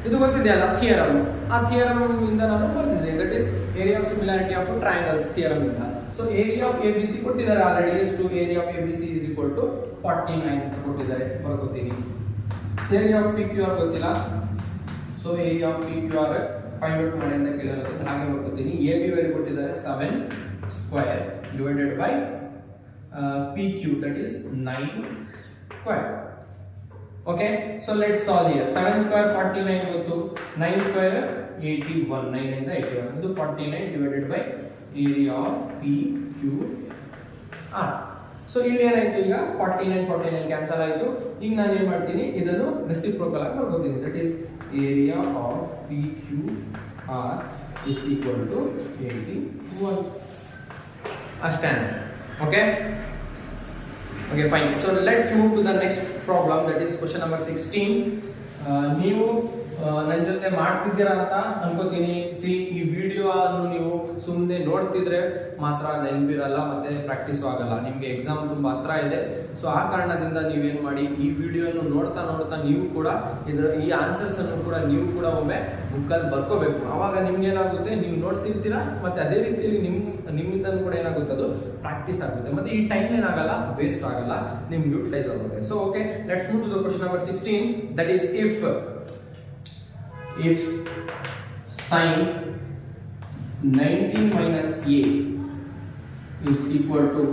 ಇದು ಗೊತ್ತಿದೆಯಲ್ಲ theorem. ಆ ಥಿಯರಮ್ ಇಂದ ನಾನು ಬರ್ತಿದ್ದೆ. That is area of similarity of triangles theorem ಇಂದ. So area of ABC ಕೊಟ್ಟಿದ್ದಾರೆ already. ಎಷ್ಟು? Area of ABC is equal to 49 ಅಂತ ಕೊಟ್ಟಿದ್ದಾರೆ. ಬರ್ಕೋತೀನಿ. ಏರಿಯಾ ಆಫ್ PQR ಗೊತ್ತಿಲ್ಲ. So area of PQR find out ಮಾಡಿ ಅಂತ ಕೇಳಿರುತ್ತೆ. ಹಾಗೆ ಬರ್ಕೋತೀನಿ. AB ವ್ಯಾಲ್ಯೂ ಕೊಟ್ಟಿದ್ದಾರೆ 7 square divided by PQ, that is 9 square. Okay, so let's solve here. 7 square 49 gotu, 9 square 81, 9 into 81. This 49 divided by area of PQR. So ಇಲ್ಲಿ ಏನಾಯ್ತು, ಈಗ 49 cancel ಆಯಿತು. ಈಗ ನಾನು ಏನು ಮಾಡ್ತೀನಿ, ಇದನ್ನು ರೆಸಿಪ್ರೋಕಲ್ ಆಗಿ ಮಾಡ್ಕೋತೀನಿ. That is area of PQR is equal to 81. ಅಷ್ಟೇ. Okay, fine. So let's move to the next problem, that is question number 16. ನೀವು ನನ್ನ ಜೊತೆ ಮಾಡ್ತಿದ್ದೀರಾ ಅಂತ ಅನ್ಕೋತೀನಿ. ಈ ವಿಡಿಯೋ ಅನ್ನು ನೀವು ಸುಮ್ಮನೆ ನೋಡ್ತಿದ್ರೆ ಮಾತ್ರ ನೆನಪಿರಲ್ಲ, ಮತ್ತೆ ಪ್ರಾಕ್ಟೀಸ್ ಆಗಲ್ಲ. ನಿಮಗೆ ಎಕ್ಸಾಮ್ ತುಂಬಾ ಹತ್ರ ಇದೆ. ಸೊ ಆ ಕಾರಣದಿಂದ ನೀವೇನು ಮಾಡಿ, ಈ ವಿಡಿಯೋನು ನೋಡ್ತಾ ನೀವು ಕೂಡ ಈ ಆನ್ಸರ್ಸ್ ಅನ್ನು ಕೂಡ ನೀವು ಕೂಡ ಒಮ್ಮೆ ಬುಕ್ಕಲ್ಲಿ ಬರ್ಕೋಬೇಕು. ಅವಾಗ ನಿಮ್ಗೆ ಏನಾಗುತ್ತೆ, ನೀವು ನೋಡ್ತಿರ್ತೀರಾ, ಮತ್ತೆ ಅದೇ ರೀತಿಯಲ್ಲಿ ನಿಮ್ಮಿಂದ ಕೂಡ ಏನಾಗುತ್ತೆ, ಅದು ಪ್ರಾಕ್ಟೀಸ್ ಆಗುತ್ತೆ. ಮತ್ತೆ ಈ ಟೈಮ್ ಏನಾಗಲ್ಲ, ವೇಸ್ಟ್ ಆಗಲ್ಲ, ನಿಮ್ಗೆ ಯೂಟಿಲೈಸ್ ಆಗುತ್ತೆ. So okay, let's move to the question number 16, that is if sin 90 minus a is equal to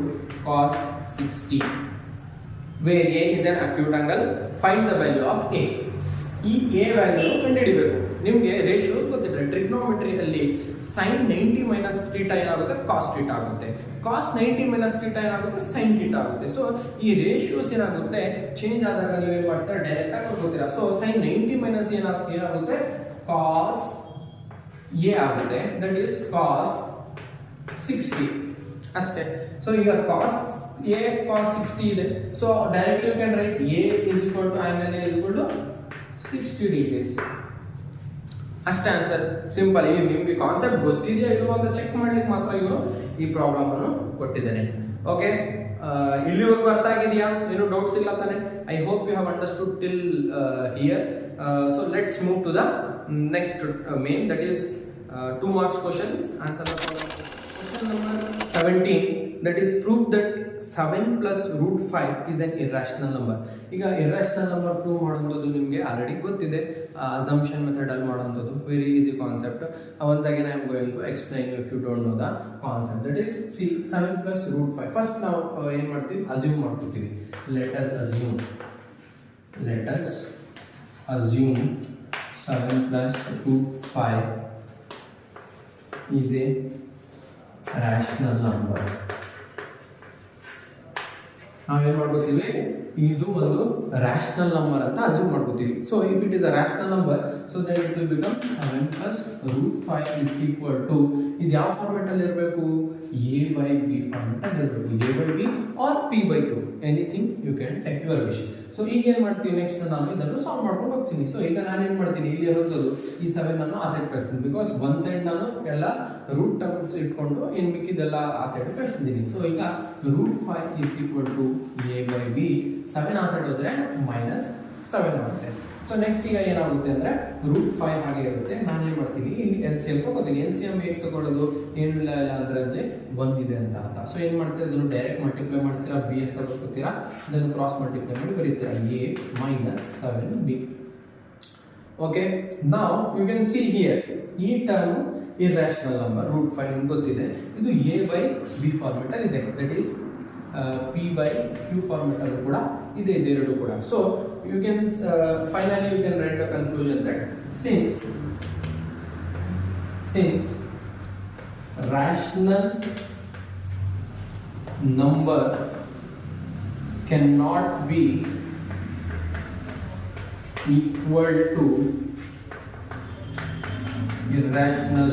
cos 60, where a is an acute angle, find the value of a. ಈ a value ಕಂಡುಹಿಡಿಬೇಕು. ನಿಮಗೆ ratios ಗೊತ್ತಿದ್ರೆ trigonometry ಅಲ್ಲಿ sin 90 minus θ ಏನಾಗುತ್ತೆ, cos θ ಆಗುತ್ತೆ. cos 90 minus θ ಏನಾಗುತ್ತೆ, sin θ ಆಗುತ್ತೆ. So ಈ ರೇಷಿಯೋಸ್ ಏನಾಗುತ್ತೆ, ಚೇಂಜ್ ಆದಾಗ ನೀವು ಏನು ಮಾಡ್ತಾರೆ, ಡೈರೆಕ್ಟ್ ಆಗಿ ಬರ್ಕೋತೀರಾ. ಸೊ sin 90 minus ಏನಾಗುತ್ತೆ, cos a ಆಗುತ್ತೆ, ದಟ್ ಈಸ್ cos 60 ಅಷ್ಟೇ. ಸೊ ಈಗ cos a cos 60 ಇದೆ. So directly you can write a is equal to angle a is equal to 60 degrees. ಅಷ್ಟೇ ಆನ್ಸರ್, ಸಿಂಪಲ್. ಈ ನಿಮಗೆ ಕಾನ್ಸೆಪ್ಟ್ ಗೊತ್ತಿದೆಯಾ ಇಲ್ವಾ ಅಂತ ಚೆಕ್ ಮಾಡ್ಲಿಕ್ಕೆ ಮಾತ್ರ ಇವರು ಈ ಪ್ರಾಬ್ಲಮ್ ಅನ್ನು ಕೊಟ್ಟಿದ್ದೇನೆ. ಓಕೆ, ಇಲ್ಲಿವರೆಗೂ ಅರ್ಥ ಆಗಿದೆಯಾ? ಏನು ಡೌಟ್ಸ್ ಇಲ್ಲ ತಾನೆ? I hope you have understood till here. So let's move to the next main, that is 2 marks questions. Answer the following. Question number 17, that is prove that 7 plus root 5 is an irrational number. ಈಗ irrational number prove ಮಾಡುವಂಥದ್ದು ನಿಮಗೆ already ಗೊತ್ತಿದೆ. assumption method ಅಲ್ಲಿ ಮಾಡುವಂಥದ್ದು very easy concept. once again I am going to explain you if you don't know the concept. That is, see, 7 plus root 5. First ನಾವು ಏನು ಮಾಡ್ತೀವಿ, assume ಮಾಡ್ಕೊತೀವಿ. let us assume 7 plus root 5 is a rational number. ನಾವೇನು ಮಾಡ್ಕೋತೀವಿ, ಇದು ಒಂದು rational number ಅಂತ assume ಮಾಡ್ಕೋತೀವಿ. So if it is a rational number, so then it will become 7 plus root 5 is equal to, ಇದು ಯಾವ ಫಾರ್ಮೆಟ್ ಅಲ್ಲಿ ಇರಬೇಕು, a by b ಫಾರ್ಮೆಟ್ ಅಲ್ಲಿ ಇರಬೇಕು. a by b or p by q, anything you can take your wish. So ಈಗ ಏನು ಮಾಡ್ತೀವಿ, next ನಾನು ಇದನ್ನು ಸಾಲ್ವ್ ಮಾಡ್ಕೊಂಡು ಹೋಗ್ತೀನಿ. ಸೊ ಈಗ ನಾನು ಏನು ಮಾಡ್ತೀನಿ, ಇಲ್ಲಿ ಇರೋದು ಈ 7 ಅನ್ನು ಆ ಸೈಡ್ ಕಳಿಸ್ತೀನಿ. ಬಿಕಾಸ್ ಒನ್ ಸೈಡ್ ನಾನು ಎಲ್ಲ ರೂಟ್ ಟರ್ಮ್ಸ್ ಇಟ್ಕೊಂಡು ಇನ್ನು ಮಿಕ್ಕಿದೆಲ್ಲ ಆ ಸೈಡ್ ಕಳಿಸ್ತಿದ್ದೀನಿ. ಸೊ ಈಗ root 5 is equal to a by b. 7 ಆ ಸೈಡ್ ಹೋದ್ರೆ -7 ಆಗುತ್ತೆ. ಸೊ ನೆಕ್ಸ್ಟ್ ಈಗ ಏನಾಗುತ್ತೆ ಅಂದರೆ ರೂಟ್ 5 ಹಾಗೆ ಇರುತ್ತೆ. ನಾನು ಏನು ಮಾಡ್ತೀನಿ, ಇಲ್ಲಿ LCM ತಗೋತೀನಿ. LCM ಹೇಗೆ ತಗೊಳ್ಳೋದು, ಏನಿಲ್ಲ ಅದರಲ್ಲಿ 1 ಇದೆ ಅಂತ ಅರ್ಥ. ಸೊ ಏನು ಮಾಡ್ತೀರಾ, ಅದನ್ನು ಡೈರೆಕ್ಟ್ ಮಲ್ಟಿಪ್ಲೈ ಮಾಡ್ತೀರಾ, b ಅಂತ ಬರ್ಕೋತೀರಾ, ಅದನ್ನು ಕ್ರಾಸ್ ಮಲ್ಟಿಪ್ಲೈ ಮಾಡಿ ಬರೀತೀರಾ, a minus 7b. ಓಕೆ, ನಾವು ಯು ಕ್ಯಾನ್ ಸಿ ಹಿಯರ್ ಈ ಟರ್ಮ್ ಇರ್ರಾಷನಲ್ ನಂಬರ್ ರೂಟ್ 5 ನಿಮ್ಗೆ ಗೊತ್ತಿದೆ. ಇದು a by b ಫಾರ್ಮೆಟ್ ಅಲ್ಲಿ ಇದೆ. That is p by q format ಅಲ್ಲೂ ಕೂಡ ಇದೆ, ಇದೆರಡು ಕೂಡ. So you can finally you can write the conclusion that since rational number cannot be equal to irrational,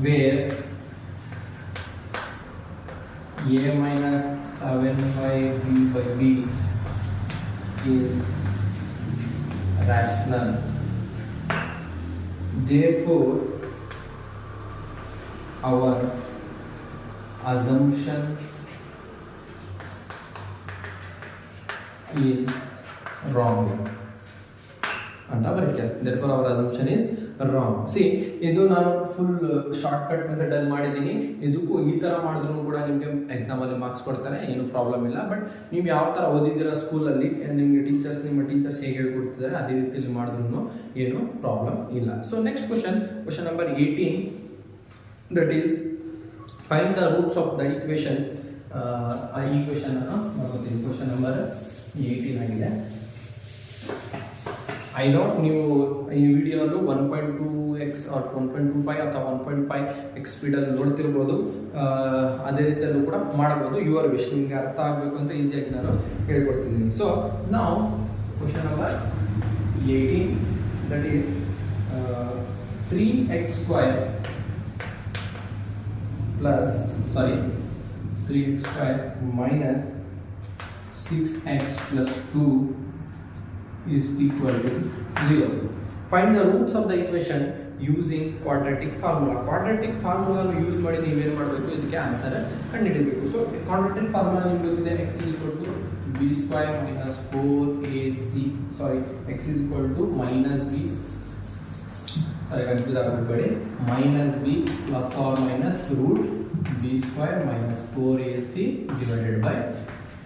where a minus 7 by b by b is rational. Therefore, our assumption is wrong. ಅಂತ ಬರೀತಾರೆ. Therefore, our assumption is wrong. See, ಇದು ನಾನು full shortcut method ಅಲ್ಲಿ ಮಾಡಿದ್ದೀನಿ. ಇದಕ್ಕೂ ಈ ತರ ಮಾಡಿದ್ರು ಕೂಡ ನಿಮಗೆ ಎಕ್ಸಾಮ್ ಅಲ್ಲಿ ಮಾರ್ಕ್ಸ್ ಕೊಡ್ತಾರೆ, ಏನು ಪ್ರಾಬ್ಲಮ್ ಇಲ್ಲ. ಬಟ್ ನೀವು ಯಾವ ತರ ಓದಿದ್ದೀರಾ ಸ್ಕೂಲಲ್ಲಿ, ನಿಮಗೆ ನಿಮ್ಮ ಟೀಚರ್ಸ್ ಹೇಗೆ ಹೇಳ್ಕೊಡ್ತಿದ್ದಾರೆ ಅದೇ ರೀತಿಯಲ್ಲಿ ಮಾಡಿದ್ರು ಏನು ಪ್ರಾಬ್ಲಮ್ ಇಲ್ಲ. So next question number 18, that is find the roots of the equation. ಆ ಈಕ್ವೇಷನ್ ಅನ್ನು ನೋಡ್ಕೊತೀವಿ. ಕ್ವಶನ್ ನಂಬರ್ 18 ಆಗಿದೆ. ಐ ನೋ ನೀವು ಈ ವಿಡಿಯೋನು 1.2x ಆರ್ 1.25 ಅಥವಾ 1.5x ಸ್ಪೀಡಲ್ಲಿ ನೋಡ್ತಿರ್ಬೋದು. ಅದೇ ರೀತಿಯಲ್ಲೂ ಕೂಡ ಮಾಡ್ಬೋದು. Your wish. ನಿಮಗೆ ಅರ್ಥ ಆಗಬೇಕು ಅಂತ ಈಸಿಯಾಗಿ ನಾನು ಹೇಳ್ಕೊಡ್ತಿದ್ದೀನಿ. ಸೊ ನಾವು question number 18 that is 3x square minus 6x plus 2 is equal to 0. Find the roots of the equation using quadratic formula. Quadratic formula use ಮಾಡಿ ನೀವೇನು ಮಾಡಬೇಕು, ಇದಕ್ಕೆ ಆನ್ಸರ್ ಕಂಡುಹಿಡಿಯಬೇಕು. ಸೊ quadratic formula ನಿಮಗೆ ಗೊತ್ತಿದೆ, x is equal to b square minus 4ac x is equal to minus b confuse ಆಗಬೇಡಿ, minus b plus or minus root b square minus 4ac divided by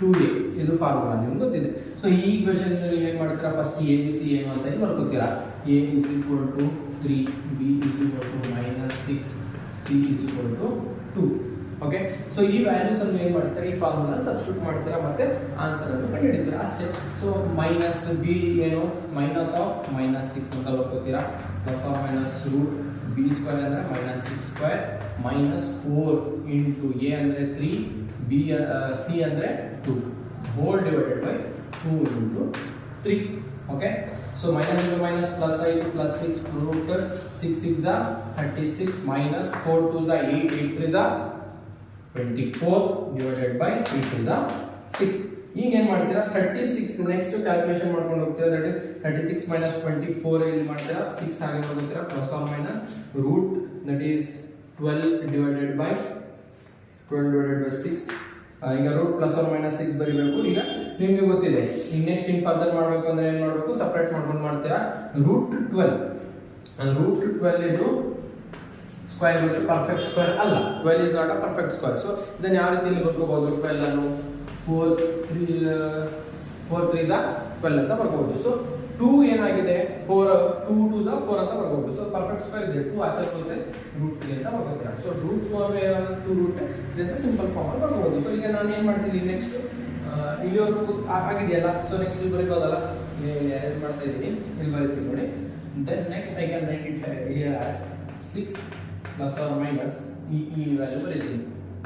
2a. ಇದು formula ನಿಮ್ಗೆ ಗೊತ್ತಿದೆ. So ಈ equation ನೀವು ಏನು ಮಾಡ್ತೀರಾ, first A B C ಏನು ಅಂತ ಹೇಳಿ ಬರ್ಕೋತೀರಾ. a is equal to 3, b is equal to minus 6, c is equal to 2. Okay, so ಈ ವ್ಯಾಲ್ಯೂಸ್ ಅನ್ನು ಏನು ಮಾಡ್ತಾರೆ, ಈ ಫಾರ್ಮುಲಾ ಸಬ್ಸ್ಟಿಟ್ಯೂಟ್ ಮಾಡ್ತೀರಾ ಮತ್ತೆ ಆನ್ಸರ್ ಅನ್ನು ಕಂಡುಹಿಡಿತೀರಾ ಅಷ್ಟೇ. ಸೊ ಮೈನಸ್ ಬಿ ಏನು, ಮೈನಸ್ ಆಫ್ ಮೈನಸ್ 6 ಅಂತ ಬರ್ಕೋತೀರಾ, plus or minus root B square ಅಂದರೆ minus 6 square minus 4 into A ಅಂದರೆ 3, ಬಿ ಸಿ ಅಂದರೆ 2 whole divided by 2 into 3. Okay, so minus into minus plus ಆಯಿತು, plus 6 root 6 6 36 minus 4 2 8 8 3 24 divided by 3 2 6. ಈಗ ಏನು ಮಾಡ್ತೀರಾ, 36 next calculation ಮಾಡ್ಕೊಂಡು ಹೋಗ್ತೀರಾ. ದಟ್ ಇಸ್ 36 ಮೈನಸ್ 24 ಇಲ್ಲಿ ಮಾಡ್ತೀರಾ, 6 ಹಾಗೆ ಮಾಡ್ತೀರಾ, plus or minus root that is 12 divided by 6. ಈಗ ರೂಟ್ ಪ್ಲಸ್ ಆರ್ ಮೈನಸ್ 6 ಬರೀಬೇಕು. ಈಗ ನಿಮಗೆ ಗೊತ್ತಿದೆ, ಈಗ ನೆಕ್ಸ್ಟ್ ಇನ್ ಫರ್ದರ್ ಮಾಡಬೇಕು ಅಂದ್ರೆ ಏನು ಮಾಡಬೇಕು, ಸಪ್ರೇಟ್ ಮಾಡ್ಕೊಂಡು ಮಾಡ್ತೀರಾ. ರೂಟ್ 12 ಇದು ಸ್ಕ್ವೇರ್ ರೂಟ್, ಪರ್ಫೆಕ್ಟ್ ಸ್ಕ್ವೇರ್ ಅಲ್ಲ. 12 is not a perfect square. So ಇದನ್ನು ಯಾವ ರೀತಿಯಲ್ಲಿ ಬರ್ಕೋಬಹುದು, 12 ಅನ್ನು 4 3 12 ಅಂತ ಬರ್ಕೋಬಹುದು. ಸೊ 2 ಏನಾಗಿದೆ, 4 2 2 4 ಅಂತ ಬರ್ಕೋಬಹುದು. ಸೊ ಪರ್ಫೆಕ್ಟ್ ಸ್ಕ್ವೇರ್ ಇದೆ, 2 ಆಚೆ ಬರುತ್ತೆ, ರೂಟ್ 3 ಅಂತ ಬರ್ಕೋತೀರಾ. ಸೊ ರೂಟ್ ಫಾರ್ಮ್ 2 ರೂಟ್ ಇದರಿಂದ ಸಿಂಪಲ್ ಫಾರ್ಮ್ ಅಲ್ಲಿ ಬರ್ಕೋಬಹುದು. ಸೊ ಈಗ ನಾನು ಏನು ಮಾಡ್ತೀನಿ, ನೆಕ್ಸ್ಟ್ ಇಲ್ಲಿವರೆಗೂ ಆಗಿದೆಯಲ್ಲ. ಸೊ ನೆಕ್ಸ್ಟ್ ಇಲ್ಲಿ ಬರೀಬೋದಲ್ಲ, ಅರೇಂಜ್ ಮಾಡ್ತಾ ಇದ್ದೀನಿ, ಇಲ್ಲಿ ಬರೀತೀನಿ ನೋಡಿ. Then next I can write it here as 6 plus or minus ಈ ವ್ಯಾಲ್ಯೂ ಬರೀತೀನಿ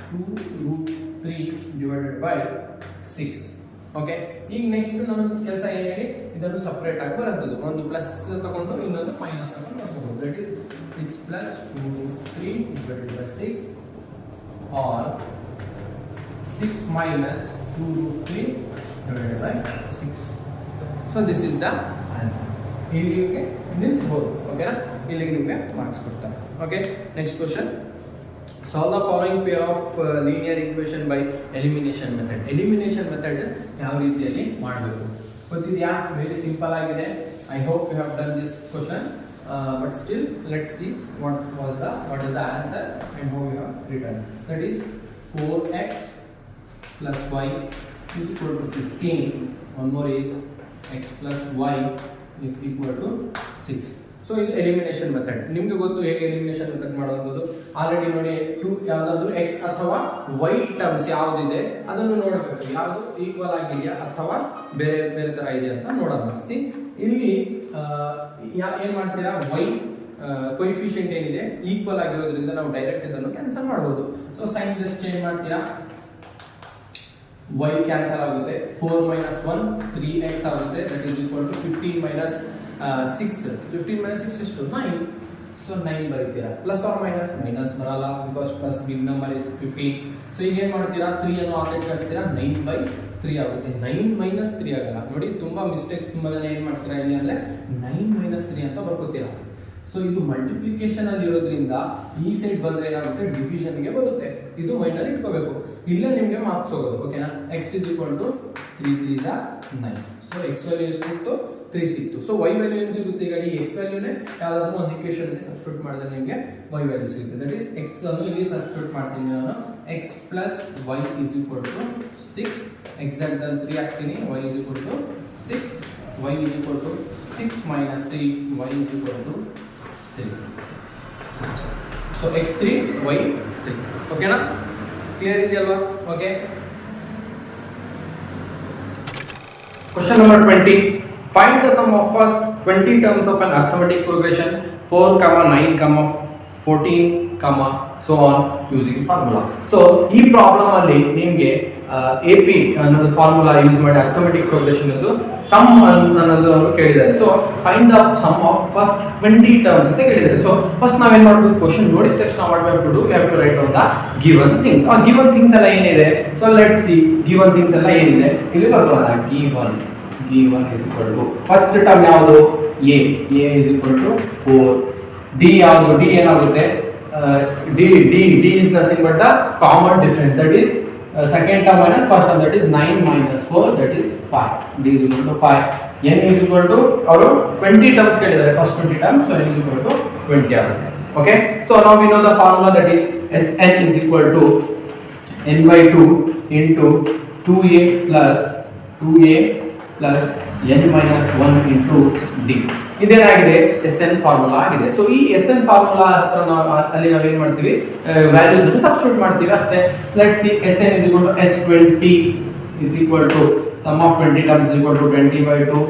2 ರೂಟ್ 3 ಡಿವೈಡೆಡ್ ಬೈ 6. ಓಕೆ, ಈಗ ನೆಕ್ಸ್ಟ್ ನನ್ನ ಕೆಲಸ ಏನು ಹೇಳಿ, ಇದನ್ನು ಸಪ್ರೇಟ್ ಆಗಿ ಬರುತ್ತದೆ. ಒಂದು ಪ್ಲಸ್ ತಗೊಂಡು ಇನ್ನೊಂದು ಮೈನಸ್ ತಗೊಂಡು ಬರ್ಕೋಬಹುದು. That is 6 plus 2 root 3 divided by 6 or 6 minus 2 root 3 divided by 6. So this is the answer. ಇಲ್ಲಿಗೆ ನಿಲ್ಲಿಸಬಹುದು. ಓಕೆನಾ, ಇಲ್ಲಿಗೆ ನಿಮಗೆ ಮಾರ್ಕ್ಸ್ ಕೊಡ್ತಾರೆ. Okay, next question. Solve the following pair of linear equation by elimination method. Elimination method ಯಾವ ರೀತಿಯಲ್ಲಿ ಮಾಡಬೇಕು ಗೊತ್ತಿದೆಯಾ? ವೆರಿ ಸಿಂಪಲ್ ಆಗಿದೆ. I hope you have done this question, but still let's see what is the answer and how you have written. That is 4x plus y is equal to 15. One more is x plus y is equal to 6. So ಇದು elimination method. ನಿಮಗೆ ಗೊತ್ತು ಹೇಗೆ elimination method ಮಾಡೋದು. Already ನೋಡಿ, ಯಾವುದಾದ್ರೂ X ಅಥವಾ Y terms ಯಾವುದಿದೆ ಅದನ್ನು ನೋಡಬೇಕು, ಯಾವುದು ಈಕ್ವಲ್ ಆಗಿದೆಯಾ ಅಥವಾ ಬೇರೆ ಬೇರೆ ತರ ಇದೆಯಾ ಅಂತ ನೋಡೋಣ. ಸಿ ಇಲ್ಲಿ ಏನ್ ಮಾಡ್ತೀರಾ, ವೈ ಕೊಯಿಫಿಷಿಯಂಟ್ ಏನಿದೆ ಈಕ್ವಲ್ ಆಗಿರೋದ್ರಿಂದ ನಾವು ಡೈರೆಕ್ಟ್ ಇದನ್ನು ಕ್ಯಾನ್ಸಲ್ ಮಾಡಬಹುದು. ಸೊ ಸೈನ್ ಜಸ್ಟ್ ಚೇಂಜ್ ಮಾಡ್ತೀರಾ, y ಕ್ಯಾನ್ಸಲ್ ಆಗುತ್ತೆ, 4 minus 1 3x ಆಗುತ್ತೆ. That is equal to 15 minus 6. 15 minus 6 ಎಷ್ಟು 9. ಸೊ 9 ಬರೀತೀರಾ. ಪ್ಲಸ್ ಆರ್ ಮೈನಸ್ ಬರಲ್ಲ, because plus big number is 15. So ಈಗ ಏನು ಮಾಡ್ತೀರಾ, 3 ಅನ್ನು ಆ ಸೈಡ್ ಕಳಿಸ್ತೀರಾ, 9/3 ಆಗುತ್ತೆ. 9 minus 3 ಆಗಲ್ಲ ನೋಡಿ, ತುಂಬಾ ಮಿಸ್ಟೇಕ್ಸ್ ತುಂಬಾ ಜನ ಏನು ಮಾಡ್ತೀರಾ ಇಲ್ಲಿ ಅಂದ್ರೆ 9 minus 3 ಅಂತ ಬರ್ಕೋತೀರಾ. ಸೊ ಇದು ಮಲ್ಟಿಪ್ಲಿಕೇಶನ್ ಅಲ್ಲಿ ಇರೋದ್ರಿಂದ ಈ ಸೈಡ್ ಬಂದ್ರೆ ಏನಾಗುತ್ತೆ, ಡಿವಿಷನ್ ಗೆ ಬರುತ್ತೆ. ಇದು ಮೈಂಡ್ ಇಟ್ಕೋಬೇಕು, ಇಲ್ಲ ನಿಮಗೆ ಮಾರ್ಕ್ಸ್ ಹೋಗೋದು. ಓಕೆನಾ, x is equal to 3 3 is 9. So x value ಎಷ್ಟು 3 ಸಿಕ್ತು. ಸೊ y ವ್ಯಾಲ್ಯೂ ಏನು ಸಿಗುತ್ತೆ, ಈಗ ಈ x ವ್ಯಾಲ್ಯೂನೇ ಯಾವುದಾದ್ರೂ ಒಂದು ಈಕ್ವೇಷನ್ ಅಲ್ಲಿ ಸಬ್ಸ್ಟಿಟ್ಯೂಟ್ ಮಾಡಿದ್ರೆ ನಿಮಗೆ y ವ್ಯಾಲ್ಯೂ ಸಿಗುತ್ತೆ. ದಟ್ ಈಸ್ x ಅನ್ನು ಇಲ್ಲಿ ಸಬ್ಸ್ಟಿಟ್ಯೂಟ್ ಮಾಡ್ತೀನಿ ನಾನು. x plus y is equal to 6. Exact ಅಲ್ಲಿ 3 ಹಾಕ್ತೀನಿ, y is equal to 6. y is equal to 6 minus 3, y is equal to 3. So x3 y3 ಓಕೆನಾ ಕ್ಲಿಯರ್ ಇದೆಯಲ್ವಾ okay question number 20 find the sum of first 20 terms of an arithmetic progression 4 9 14 so on using formula so ಈ problem ಅಲ್ಲಿ ನಿಮಗೆ AP ಅನ್ನೋದು formula use ಮಾಡಿ arithmetic progression ಎಂದು sum ಅನ್ನೋದು ಕೇಳಿದ್ದಾರೆ so find the sum of first 20 terms ಅಂತ ಕೇಳಿದ್ದಾರೆ ಸೊ ಫಸ್ಟ್ ನಾವೇನ್ ಮಾಡಬೇಕು ಕ್ವೆಶ್ಚನ್ ನೋಡಿದ ತಕ್ಷಣ ಮಾಡಬೇಕು we have to write down the given things ಆ ಗಿವನ್ ಥಿಂಗ್ಸ್ ಎಲ್ಲ ಏನಿದೆ so let's see given things ಎಲ್ಲ ಏನಿದೆ ಇಲ್ಲಿ ಬರ್ಕೊಳ್ಳೋಣ given is equal to first term ಯಾವುದು a is equal to 4 d ಯಾವುದು d ಏನಾಗುತ್ತೆ d is nothing but the common difference that is second term minus first term that is 9 minus 4 that is 5 d is equal to 5 n is equal to ಅವರು 20 terms ಕೇಳಿದ್ದಾರೆ first 20 terms so n is equal to 20 ಆಗುತ್ತೆ okay so now we know the formula that is Sn is equal to n by 2 into 2a plus n minus 1 into d ಇದೇನಾಗಿದೆ Sn formula ಆಗಿದೆ so ಈ Sn formula ಅಲ್ಲಿ ನಾವು ಏನು ಮಾಡ್ತೀವಿ values ಅನ್ನು substitute ಮಾಡ್ತೀವಿ ಅಷ್ಟೇ let's see Sn is equal to S20 is equal to sum of 20 terms is equal to 20 by 2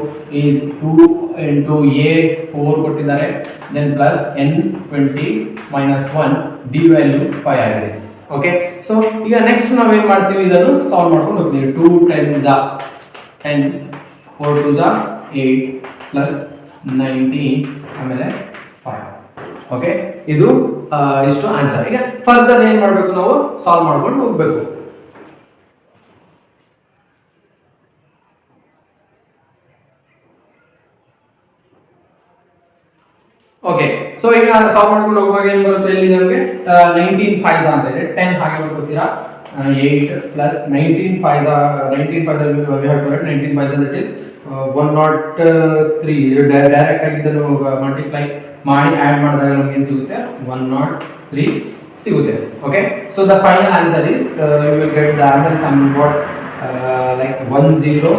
is 2 into a 4 ಕೊಟ್ಟಿದ್ದಾರೆ then plus n 20 minus 1 d value 5 ಆಗಿದೆ ಓಕೆ ಸೊ ಈಗ ನೆಕ್ಸ್ಟ್ ನಾವು ಏನು ಮಾಡ್ತೀವಿ ಇದನ್ನು ಸಾಲ್ವ್ ಮಾಡ್ಕೊಂಡು ಹೋಗ್ತೀವಿ 2 times 10 4 2s are 8 plus 19 ಆಮೇಲೆ 5 ಓಕೆ ಇದು ಇಷ್ಟು ಆನ್ಸರ್ ಈಗ ಫರ್ದರ್ ಏನು ಮಾಡಬೇಕು ನಾವು ಸಾಲ್ವ್ ಮಾಡ್ಕೊಂಡು ಹೋಗಬೇಕು ಓಕೆ ಸೊ ಈಗ ಸಾಲ್ವ್ ಮಾಡ್ಕೊಂಡು ಹೋಗುವಾಗ ಏನು ಬರುತ್ತೆ ಇಲ್ಲಿ ನಮಗೆ 19 5s ಅಂತ ಇದೆ 10 ಹಾಗೆ ಬರ್ಕೋತೀರಾ 8 plus 19 5s we have to write 19 5s that is 103 direct ಆಗಿ ಇದನ್ನು ಮಲ್ಟಿಪ್ಲೈ ಮಾಡಿ ಆಡ್ ಮಾಡಿದಾಗ ನಮಗೆ ಏನು ಸಿಗುತ್ತೆ 103 ಸಿಗುತ್ತೆ okay so the final answer is you will get the answer somewhat like 1030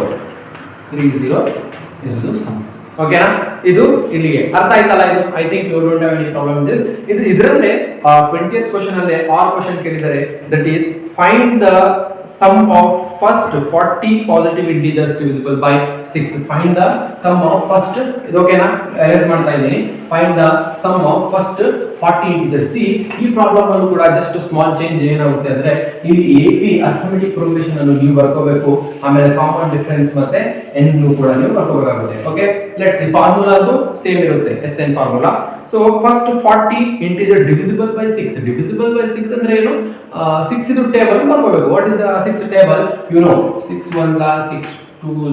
is the sum ಓಕೆನಾ ಇದು ಇಲ್ಲಿಗೆ ಅರ್ಥ ಆಯ್ತಲ್ಲ ಇದು I think you don't have any problem this ಇದು ಇದರಲ್ಲೇ 20th ಕ್ವೆಶ್ಚನ್ ಅಲ್ಲಿ ಆರ್ ಕ್ವೆಶ್ಚನ್ ಕೇಳಿದ್ದಾರೆ that is find the sum of first 40 positive integers divisible by 6 find the sum of first ಇದು ಓಕೆನಾ ಅರೇಂಜ್ ಮಾಡ್ತಾ ಇದ್ದೀನಿ find the sum of first 40 integers see ಈ problem ಅನ್ನು ಕೂಡ ಜಸ್ಟ್ ಸ್ಮಾಲ್ ಚೇಂಜ್ ಏನಾಗುತ್ತೆ ಅಂದ್ರೆ ಇಲ್ಲಿ AP ಅರ್ಥಮೆಟಿಕ್ ಪ್ರೋಗ್ರೆಷನ್ ಅನ್ನು ನೀವು ಬರ್ಕೋಬೇಕು ಆಮೇಲೆ ಕಾಮನ್ ಡಿಫರೆನ್ಸ್ ಮತ್ತೆ n ಕೂಡ ನೀವು ಬರ್ಕೋಬೇಕಾಗುತ್ತೆ ಓಕೆ ಲೆಟ್ಸ್ ಸಿ ಫಾರ್ಮುಲಾ ಅದು ಸೇಮ್ ಇರುತ್ತೆ Sn formula so first 40 integer divisible by 6 ಅಂದ್ರೆ ಏನು 6 ಇದು ಟೇಬಲ್ ಬರ್ಕೋಬೇಕು what is the 6 table you know 6 1 6 2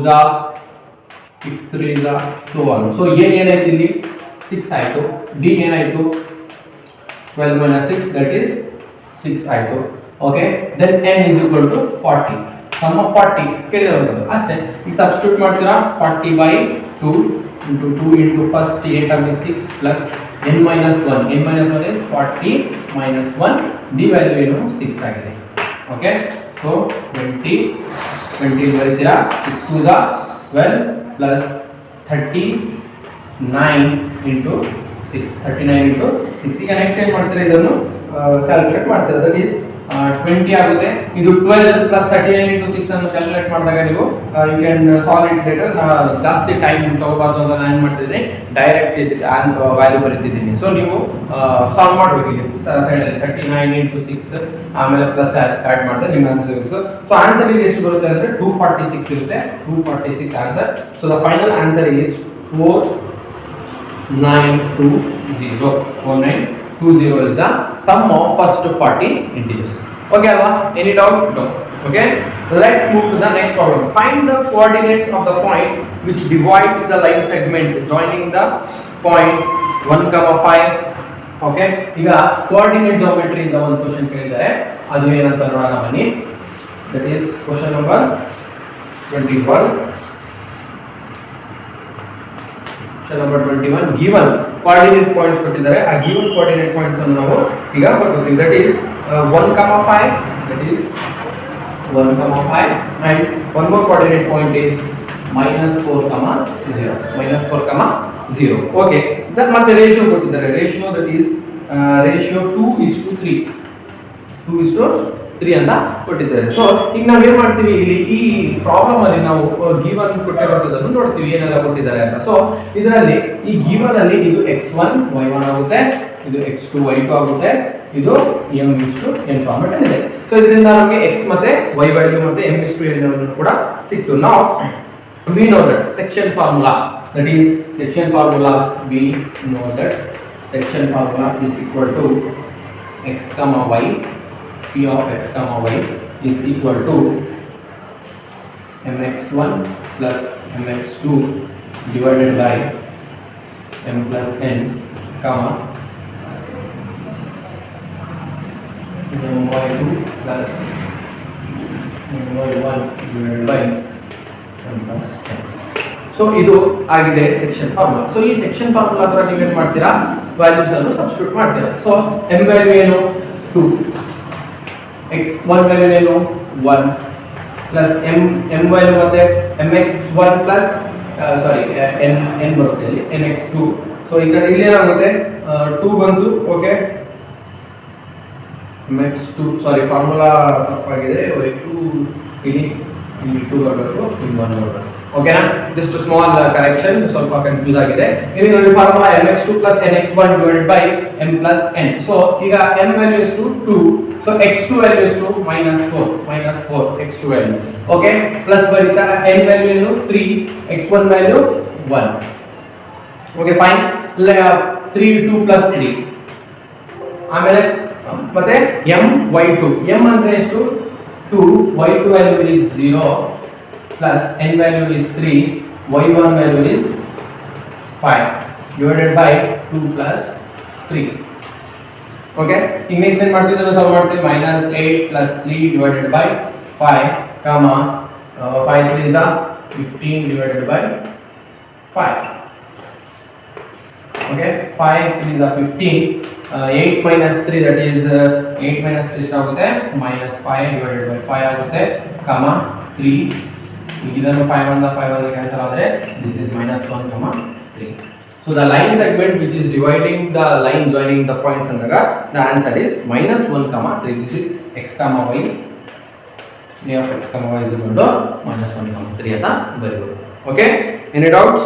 6 3 so on so a ಏನಾಯ್ತು ಇಲ್ಲಿ 6 ಆಯ್ತು d ಏನಾಯ್ತು 12 minus 6 that is 6 ಆಯ್ತು okay then n is equal to 40 sum of 40 ಕೇಳಿರೋದು ಅಷ್ಟೇ ಈಗ ಸಬ್ಸ್ಟಿಟ್ಯೂಟ್ ಮಾಡ್ತೀರಾ 40 by 2 into 2 into first 8 term is 6 plus n minus 1 is 40 minus 1 d value ಏನು 6 ಆಗಿದೆ okay so 20 ಬರೀತೀರಾ 6 2s are 12 plus 39 into 6 into 6 ಈಗ next ಏನು ಮಾಡ್ತೀರಾ ಇದನ್ನು ಕ್ಯಾಲ್ಕುಲೇಟ್ ಮಾಡ್ತೀರಾ ದಟ್ ಈಸ್ 20 ಆಗುತ್ತೆ ಇದು 12 plus 39 into 6 ಅನ್ನು ಕ್ಯಾಲ್ಕುಲೇಟ್ ಮಾಡಿದಾಗ ನೀವು you can solve it later ಜಾಸ್ತಿ ಟೈಮ್ ತಗೋಬಾರ್ದು ಅಂತ ನಾನು ಏನು ಮಾಡ್ತಿದ್ದೀನಿ ಡೈರೆಕ್ಟ್ ವ್ಯಾಲ್ಯೂ ಬರೀತಿದ್ದೀನಿ ಸೊ ನೀವು ಸಾಲ್ವ್ ಮಾಡಬೇಕು ಇಲ್ಲಿ ಸೈಡಲ್ಲಿ 39 into 6 ಆಮೇಲೆ ಪ್ಲಸ್ ಆ್ಯಡ್ ಮಾಡಿದ್ರೆ ನಿಮ್ಮ ಆನ್ಸರ್ ಇರುತ್ತೆ ಸೊ ಆನ್ಸರ್ ಇಲ್ಲಿ ಎಷ್ಟು ಬರುತ್ತೆ ಅಂದರೆ 246 ಇರುತ್ತೆ 246 answer so the final answer is 4920 is the sum of first 40 integers. Okay, Alva? Any doubt? No. Okay. Let's move to the next problem. Find the coordinates of the point which divides the line segment joining the points 1, 5. Okay. ಈಗ coordinate geometry ಇಂದ ಒಂದು question ಕೇಳಿದ್ದಾರೆ ಅದು ಏನಂತ ನೋಡೋಣ ಬನ್ನಿ that is question number 21. Number 21 given coordinate points ಕೊಟ್ಟಿದ್ದಾರೆ ಆ given coordinate points ಅನ್ನು ನಾವು ಈಗ ಬರ್ಕೊಳ್ತೀವಿ that is 1, 5 that is 1, 5 and one more coordinate point is -4, 0 okay then ಮತ್ತೆ ratio ಕೊಟ್ಟಿದ್ದಾರೆ ratio that is ರೇಷಿಯೋ 2:3 2:3 ಅಂತ ಕೊಟ್ಟಿದ್ದಾರೆ. ಸೊ ಈಗ ನಾವು ಏನ್ ಮಾಡ್ತೀವಿ, ಇಲ್ಲಿ ಈ ಪ್ರಾಬ್ಲಮ್ ಅಲ್ಲಿ ನಾವು ಗಿವನ್ ಕೊಟ್ಟಿರೋದನ್ನು ನೋಡ್ತೀವಿ ಏನೆಲ್ಲ ಕೊಟ್ಟಿದ್ದಾರೆ ಅಂತ. ಸೊ ಇದರಲ್ಲಿ ಈ ಗಿವನ್ ಅಲ್ಲಿ ಇದು x1 y1 ಆಗುತ್ತೆ, ಇದು x2 y2 ಆಗುತ್ತೆ, ಇದು m:n ಫಾರ್ಮೆಟ್ ಇದೆ. ಸೊ ಇದರಿಂದ ನಮಗೆ x ಮತ್ತೆ y ವ್ಯಾಲ್ಯೂ ಮತ್ತೆ m:n ಕೂಡ ಸಿಕ್ತು. ನಾವು we know that section formula, that is section formula, we know that section formula is equal to x comma y, p of x comma y is equal to mx1 plus mx2 divided by m plus n comma my2 plus my1 divided by m plus n. So ಇದು ಆಗಿದೆ section formula. So ಈ section formula ಹತ್ರ ನೀವೇನು ಮಾಡ್ತೀರಾ, values ಅನ್ನು substitute ಮಾಡ್ತೀರಾ. So m value ಏನು 2, x1 value ಏನು 1 ಪ್ಲಸ್ m ವ್ಯಾಲ್ಯೂ ಮತ್ತೆ mx1 ಪ್ಲಸ್ n ಬರುತ್ತೆ ಇಲ್ಲಿ nx2. ಸೊ ಈಗ ಇಲ್ಲಿ ಏನಾಗುತ್ತೆ 2 ಬಂತು, ಓಕೆ mx2 ಫಾರ್ಮುಲಾ ತಪ್ಪಾಗಿದೆ, y2 ಇಲ್ಲಿ 2 ಬರಬೇಕು, ಇಲ್ಲಿ 1 ಬರಬೇಕು. ಓಕೆನಾ, ಜಸ್ಟ್ ಸ್ಮಾಲ್ ಕರೆಕ್ಷನ್, ಸ್ವಲ್ಪ ಕನ್ಫ್ಯೂಸ್ ಆಗಿದೆ. ಇಲ್ಲಿ ನೋಡಿ formula mx2 plus nx1 divided by m plus n. So ಈಗ m ವ್ಯಾಲ್ಯೂ ಎಷ್ಟು 2, ಸೊ x2 ವ್ಯಾಲ್ಯೂ ಎಷ್ಟು -4 x2 ವ್ಯಾಲ್ಯೂ, ಓಕೆ, ಪ್ಲಸ್ ಬರಿತಾ n ವ್ಯಾಲ್ಯೂ ಏನು 3, x1 value 1, okay fine. 3 2 plus 3 ಆಮೇಲೆ ಮತ್ತೆ m y2, m ಅಂದ್ರೆ ಎಷ್ಟು 2, y2 value is 0 plus n value is 3, y1 value is 5 divided by 2 plus 3. Okay, ಈಗ next ಏನು ಮಾಡ್ತೀವಿ, ಅದನ್ನು ಸಾಲ್ವ್ ಮಾಡ್ತೀವಿ. -8 plus 3 divided by 5 comma 5 3 is 15 divided by 5. Okay, 5 3 is 15, 8 minus 3, that is 8 minus 3 ಎಷ್ಟಾಗುತ್ತೆ -5 divided by 5 ಆಗುತ್ತೆ, comma 3. ಇದನ್ನು 5 1 cancel ಆದರೆ this is -1, 3. So the line segment which is dividing the line joining the points ಅಂದಾಗ the answer is -1, 3. This is x comma y, a of x comma y is equal to -1, 3 ಅಂತ ಬರೆಯಬಹುದು. Okay, any doubts?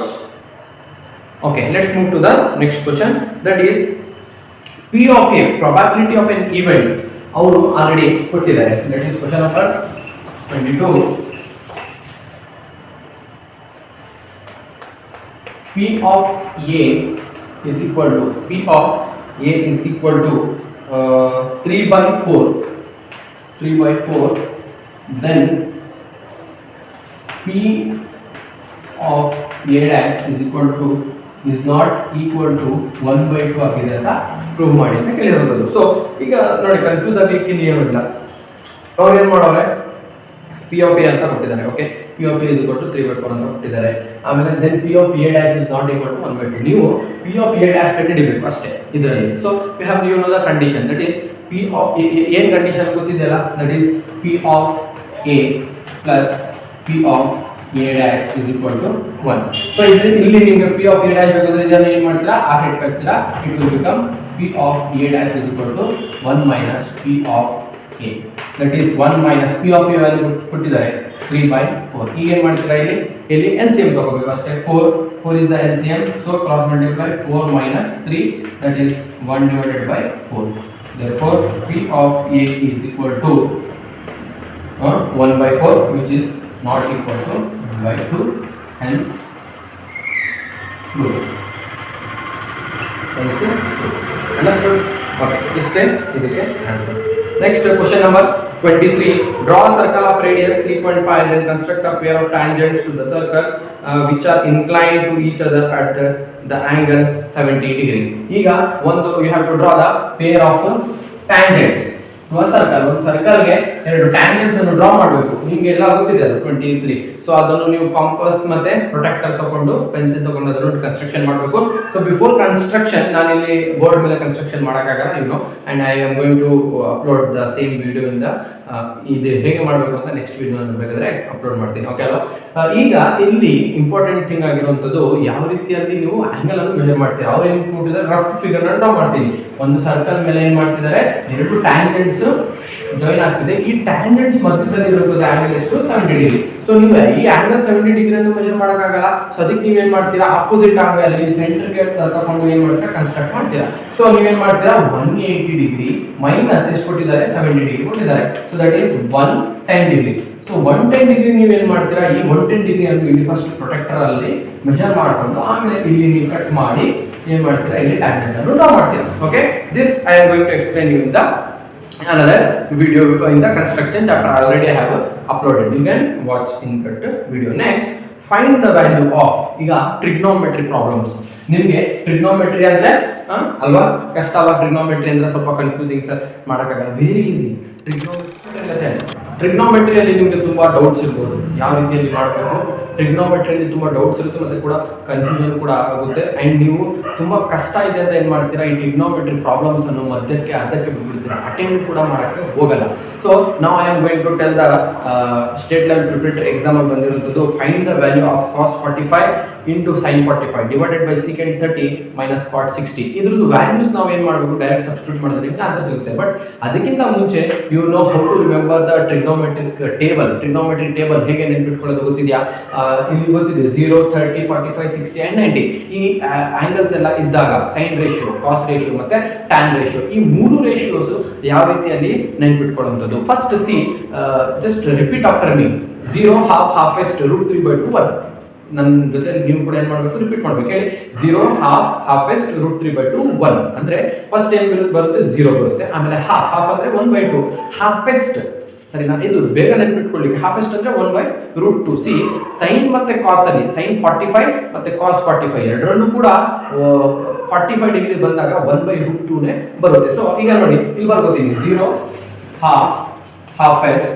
Okay, let's move to the next question, that is p of a, probability of an event. ಅವರು already ಕೊಟ್ಟಿದ್ದಾರೆ. That is question number 22. P of A is equal to 3/4, then P of A dash is not equal to 1/2 ಆಗಿದೆ ಅಂತ prove ಮಾಡಿ ಅಂತ ಕೇಳಿರೋದು. So ಈಗ ನೋಡಿ, confuse ಆಗಲಿಕ್ಕೆ ಏನು ಇಲ್ಲ, ಅವ್ರು ಏನು ಮಾಡೋರೆ, P of A ಅಂತ ಕೊಟ್ಟಿದ್ದಾರೆ. Okay, P of A is equal to 3/4 ಅಂತ ಕೊಟ್ಟಿದ್ದಾರೆ. ಆಮೇಲೆ then P of A dash is not equal to 1/2. ನೀವು P of A dash ಕಂಡುಹಿಡಿಬೇಕು ಅಷ್ಟೇ ಇದರಲ್ಲಿ. So you know the condition, that is P of A, ಏನು condition ಗೊತ್ತಿದೆಯಲ್ಲ, that is P of A plus P of A dash is equal to 1. So ಇಲ್ಲಿ ನಿಮಗೆ P of A dash ಬೇಕಾದ್ರೆ ಇದನ್ನು ಏನು ಮಾಡ್ತೀರಾ, ಆ ಸೈಡ್ ಕಳಿಸ್ತೀರಾ, it will become P of A dash is equal to 1 minus P of A, that is 1 minus P of A value ಕೊಟ್ಟಿದ್ದಾರೆ 3/4. ಈಗ ಏನು ಮಾಡ್ತೀರಾ, ಇಲ್ಲಿ LCM ತಗೋಬೇಕು ಅಷ್ಟೇ. 4 is the LCM, so cross multiply 4 minus 3, that is 1 divided by 4. Therefore P of A is equal to 1/4, which is not equal to 1/2, hence true. Understood? Okay, this time ಇದಕ್ಕೆ answer. Next question number 23. Draw a circle of radius 3.5, then construct a pair of tangents to the circle which are inclined to each other at the angle 70 degree. ಈಗ ಒಂದು you have to draw the pair of tangents to a circle. ಒಂದು ಸರ್ಕಲ್ಗೆ ಎರಡು tangents ಅನ್ನು draw ಮಾಡಬೇಕು. ನಿಮಗೆ ಎಲ್ಲ ಗೊತ್ತಿದೆ ಅದು 23. ಸೊ ಅದನ್ನು ನೀವು ಕಾಂಪಾಸ್ ಮತ್ತೆ ಪ್ರೊಟೆಕ್ಟರ್ ತಗೊಂಡು ಪೆನ್ಸಿಲ್ ತಗೊಂಡು ಅದನ್ನು ಕನ್ಸ್ಟ್ರಕ್ಷನ್ ಮಾಡಬೇಕು. ಸೊ ಬಿಫೋರ್ ಕನ್ಸ್ಟ್ರಕ್ಷನ್ ನಾನು ಇಲ್ಲಿ ಬೋರ್ಡ್ ಮೇಲೆ ಕನ್ಸ್ಟ್ರಕ್ಷನ್ ಮಾಡೋಕ್ಕಾಗಲ್ಲ, and I am going to upload the same video ಇಂದ ಇದು ಹೇಗೆ ಮಾಡಬೇಕು ಅಂತ ನೆಕ್ಸ್ಟ್ ವಿಡಿಯೋ ಬೇಕಾದ್ರೆ ಅಪ್ಲೋಡ್ ಮಾಡ್ತೀನಿ. ಓಕೆ ಅಲ್ಲ, ಈಗ ಇಲ್ಲಿ ಇಂಪಾರ್ಟೆಂಟ್ ಥಿಂಗ್ ಆಗಿರುವಂಥದ್ದು ಯಾವ ರೀತಿಯಲ್ಲಿ ನೀವು ಆಂಗಲ್ ಅನ್ನು ಮೆಜರ್ ಮಾಡ್ತೀರಾ. ಅವ್ರು ಏನು ಕೊಟ್ಟಿದ್ದಾರೆ, ರಫ್ ಫಿಗರ್ ನ ಡ್ರಾ ಮಾಡ್ತೀನಿ. ಒಂದು ಸರ್ಕಲ್ ಮೇಲೆ ಏನ್ ಮಾಡ್ತಿದ್ದಾರೆ, ಎರಡು ಟ್ಯಾಂಜೆಂಟ್ಸ್ ಜಾಯಿನ್ ಆಗ್ತಿದೆ. ಈ ಟ್ಯಾಂಜೆಂಟ್ಸ್ ಮಧ್ಯದಲ್ಲಿ ಇರೋದು ಆಂಗಲ್ ಎಷ್ಟು, 70 ಡಿಗ್ರಿ. ಸೊ ನೀವು ಈ ಆಂಗಲ್ 70 ಡಿಗ್ರಿ ಅಂತ ಮೆಜರ್ ಮಾಡೋಕ್ಕಾಗಲ್ಲ. ಸೊ ಅದಕ್ಕೆ ನೀವೇನ್ ಮಾಡ್ತೀರಾ, ಆಪೋಸಿಟ್ ಆಂಗಲ್ ಈ ಸೆಂಟರ್ಗೆ ತಗೊಂಡು ಏನ್ ಮಾಡ್ತೀರಾ, ಕನ್ಸ್ಟ್ರಕ್ಟ್ ಮಾಡ್ತೀರಾ. ಸೊ ನೀವೇನ್ ಮಾಡ್ತೀರಾ, 180 ಡಿಗ್ರಿ ಮೈನಸ್ ಎಷ್ಟು ಕೊಟ್ಟಿದ್ದಾರೆ, 70 ಡಿಗ್ರಿ ಕೊಟ್ಟಿದ್ದಾರೆ. So that is 110 degree. So 110 degree ನೀವೇನ್ ಮಾಡ್ತೀರಾ, ಈ 110 ಡಿಗ್ರಿ ಅನ್ನು ಇಲ್ಲಿ ಫಸ್ಟ್ ಪ್ರೊಟೆಕ್ಟರ್ ಅಲ್ಲಿ ಮೆಜರ್ ಮಾಡ್ಕೊಂಡು ಆಮೇಲೆ ಇಲ್ಲಿ ನೀವು ಕಟ್ ಮಾಡಿ ಏನ್ ಮಾಡ್ತೀರಾ, ಇಲ್ಲಿ ಟ್ಯಾಂಜೆಂಟ್ ಅನ್ನು ಡ್ರಾ ಮಾಡ್ತೀರಾ. Okay, this I am going to explain you in the another video in the construction chapter. Already I have uploaded, you can watch in that video. Next, find the value of ಈಗ trigonometry problems. ನಿಮಗೆ trigonometry ಅಂದ್ರೆ ಅಲ್ವಾ ಕಷ್ಟ ಅಲ್ವಾ, trigonometry ಅಂದ್ರೆ ಸ್ವಲ್ಪ confusing sir, ಮಾಡೋಕ್ಕಾಗಲ್ಲ. Very easy. ಟ್ರಿಗ್ನೋಮೆಟ್ರಿಯಲ್ಲಿ ನಿಮಗೆ ತುಂಬಾ ಡೌಟ್ಸ್ ಇರ್ಬೋದು, ಯಾವ ರೀತಿಯಲ್ಲಿ ಮಾಡಬೇಕು. ಟ್ರಿಗ್ನೋಮೆಟ್ರಿಯಲ್ಲಿ ತುಂಬಾ ಡೌಟ್ಸ್ ಇರುತ್ತೆ, ಮತ್ತೆ ಕೂಡ ಕನ್ಫ್ಯೂಷನ್ ಕೂಡ ಆಗುತ್ತೆ. ಅಂಡ್ ನೀವು ತುಂಬಾ ಕಷ್ಟ ಇದೆ ಅಂತ ಏನ್ ಮಾಡ್ತೀರಾ, ಈ ಟ್ರಿಗ್ನೋಮೆಟ್ರಿ ಪ್ರಾಬ್ಲಮ್ಸ್ ಅನ್ನು ಮಧ್ಯಕ್ಕೆ ಅರ್ಧಕ್ಕೆ ಬಿಟ್ಬಿಡ್ತೀರಾ, ಅಟೆಂಡ್ ಕೂಡ ಮಾಡಕ್ಕೆ ಹೋಗಲ್ಲ. ಸೊ ನಾವು I am going to tell the state level preparatory exam ಅಲ್ಲಿ ಬಂದಿರುವಂತದ್ದು, find the value of cos 45 into sin 45 divided by secant 30 minus cot 60. ಇದ್ರದ್ದು ವ್ಯಾಲ್ಯೂಸ್ ನಾವು ಏನ್ ಮಾಡಬೇಕು, ಡೈರೆಕ್ಟ್ ಸಬ್ಸ್ಟಿಟ್ಯೂಟ್ ಮಾಡಿದ್ರೆ ನಿಮಗೆ ಆನ್ಸರ್ ಸಿಗುತ್ತೆ. ಬಟ್ ಅದಕ್ಕಿಂತ ಮುಂಚೆ you know how to remember the trigonometric table. Trigonometric table ಹೇಗೆ ನೆನಪಿಟ್ಕೊಳ್ಳೋದು ಗೊತ್ತಿದೆಯಾ, ಇಲ್ಲಿ ಗೊತ್ತಿದೆ 0, 30, 45, 60 and 90. ಈ ಆಂಗಲ್ಸ್ ಎಲ್ಲ ಇದ್ದಾಗ ಸೈನ್ ರೇಷಿಯೋ, ಕಾಸ್ ರೇಷಿಯೋ ಮತ್ತೆ ಟ್ಯಾನ್ ರೇಷಿಯೋ, ಈ ಮೂರು ರೇಷಿಯೋಸ್ ಯಾವ ರೀತಿಯಲ್ಲಿ ನೆನಪಿಟ್ಕೊಳ್ಳುವಂಥದ್ದು. First see, just repeat after me. 0, half, halfest, √3/2, 1. ನನ್ನ ಜೊತೆ ನೀವು ಕೂಡ ಏನ್ ಮಾಡಬೇಕು, ರಿಪೀಟ್ ಮಾಡ್ಬೇಕು. ಹೇಳಿ, 0, half, halfest, √3/2, 1. ಅಂದ್ರೆ ಫಸ್ಟ್ ಏನ್ ಬರುತ್ತೆ, 0 ಬರುತ್ತೆ. ಆಮೇಲೆ ಹಾಫ್ ಅಂದ್ರೆ 1/2, ಹಾಫೆಸ್ಟ್. ಸರಿನಾ, ಇದು ಬೇಗ ನೆನಪಿಟ್ಕೊಳ್ಳಿಕ್ಕೆ. ಹಾಫೆಸ್ಟ್ ಅಂದ್ರೆ 1/√2. ಸಿ, ಸೈನ್ ಮತ್ತೆ ಕಾಸ್ ಅಲ್ಲಿ ಸೈನ್ 45 ಮತ್ತೆ ಕಾಸ್ 45 ಎರಡರಲ್ಲೂ ಕೂಡ 45 ಡಿಗ್ರಿ ಬಂದಾಗ 1/√2 ನೇ ಬರುತ್ತೆ. ಸೊ ಈಗ ನೋಡಿ, ಇಲ್ಲಿ ಬರ್ಕೋತೀನಿ 0, half, halfest,